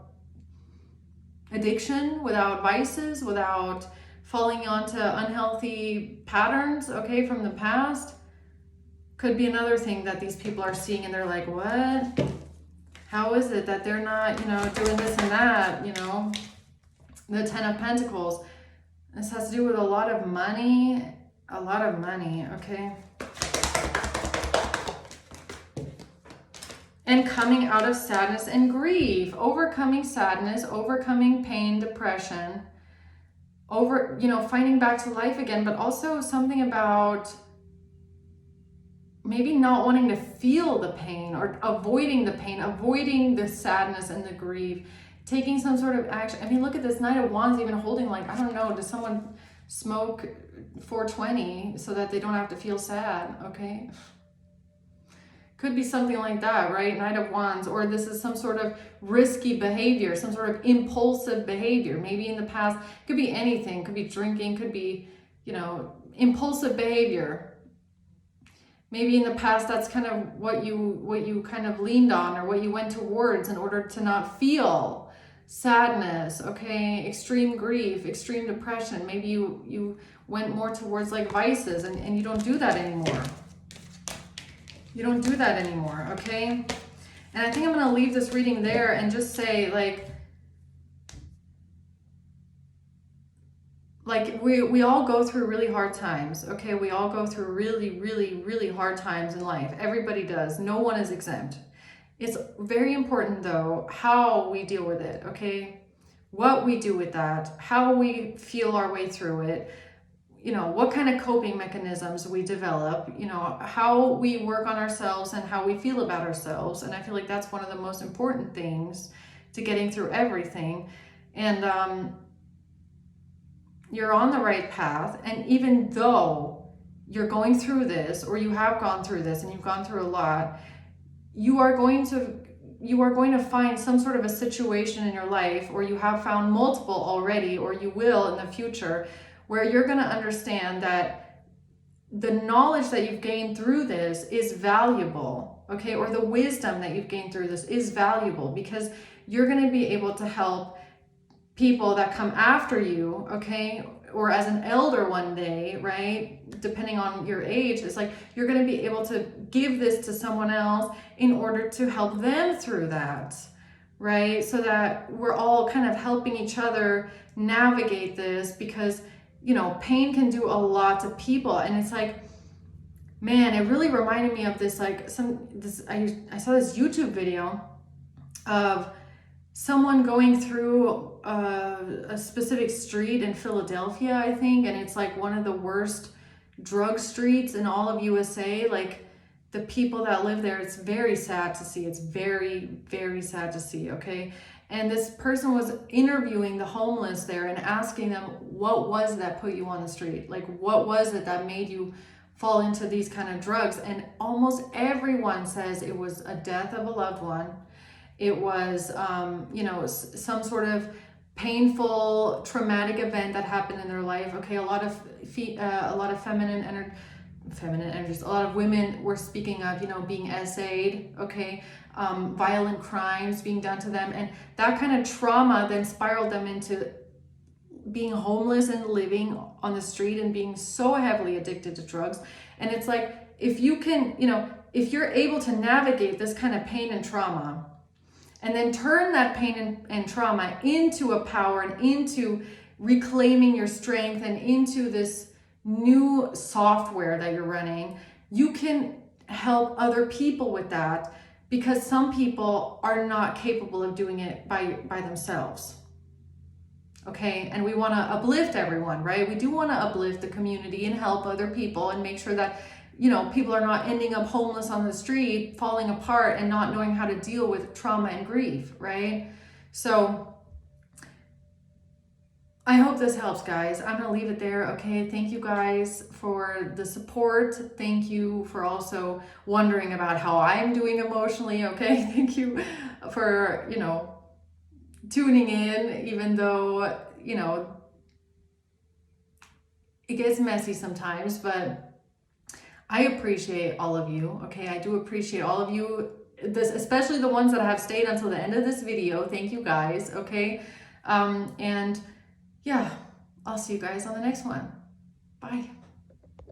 addiction, without vices, without falling onto unhealthy patterns, okay, from the past. Could be another thing that these people are seeing and they're like, what? How is it that they're not, you know, doing this and that, you know? The Ten of Pentacles. This has to do with a lot of money, okay? And coming out of sadness and grief, overcoming sadness, overcoming pain, depression, you know, finding back to life again, but also something about maybe not wanting to feel the pain, or avoiding the pain, avoiding the sadness and the grief, taking some sort of action. I mean, look at this Knight of Wands even holding, like, I don't know, does someone smoke 420 so that they don't have to feel sad, okay? Could be something like that, right? Knight of Wands. Or this is some sort of risky behavior, some sort of impulsive behavior. Maybe in the past, could be anything. Could be drinking, could be, impulsive behavior. Maybe in the past, that's kind of what you kind of leaned on, or what you went towards in order to not feel sadness, okay, extreme grief, extreme depression. Maybe you went more towards like vices, and you don't do that anymore. You don't do that anymore, okay? And I think I'm going to leave this reading there and just say, like we all go through really hard times, okay? We all go through really, really, really hard times in life. Everybody does. No one is exempt. It's very important, though, how we deal with it, okay? What we do with that, how we feel our way through it, what kind of coping mechanisms we develop, how we work on ourselves and how we feel about ourselves. And I feel like that's one of the most important things to getting through everything. And you're on the right path. And even though you're going through this, or you have gone through this and you've gone through a lot, you are going to find some sort of a situation in your life, or you have found multiple already, or you will in the future, where you're going to understand that the knowledge that you've gained through this is valuable, okay? Or the wisdom that you've gained through this is valuable, because you're going to be able to help people that come after you, okay? Or as an elder one day, right? Depending on your age, it's like you're going to be able to give this to someone else in order to help them through that, right? So that we're all kind of helping each other navigate this, because pain can do a lot to people. And it's like, man, it really reminded me of this, I saw this YouTube video of someone going through a specific street in Philadelphia, I think, and it's like one of the worst drug streets in all of USA. Like, the people that live there, it's very sad to see. It's very, very sad to see, okay? And this person was interviewing the homeless there and asking them, what was it that put you on the street? Like, what was it that made you fall into these kind of drugs? And almost everyone says it was a death of a loved one. It was, some sort of painful, traumatic event that happened in their life. Okay, a lot of feminine energies. A lot of women were speaking of, being essayed. Okay, violent crimes being done to them, and that kind of trauma then spiraled them into being homeless and living on the street and being so heavily addicted to drugs. And it's like, if you can, if you're able to navigate this kind of pain and trauma, and then turn that pain and trauma into a power and into reclaiming your strength and into this new software that you're running, you can help other people with that, because some people are not capable of doing it by themselves. Okay, and we want to uplift everyone, right? We do want to uplift the community and help other people and make sure that people are not ending up homeless on the street, falling apart and not knowing how to deal with trauma and grief, right? So I hope this helps, guys. I'm going to leave it there, okay? Thank you guys for the support. Thank you for also wondering about how I'm doing emotionally, okay? Thank you for, tuning in, even though, it gets messy sometimes, but I appreciate all of you, okay? I do appreciate all of you, especially the ones that have stayed until the end of this video. Thank you guys, okay? And yeah, I'll see you guys on the next one. Bye.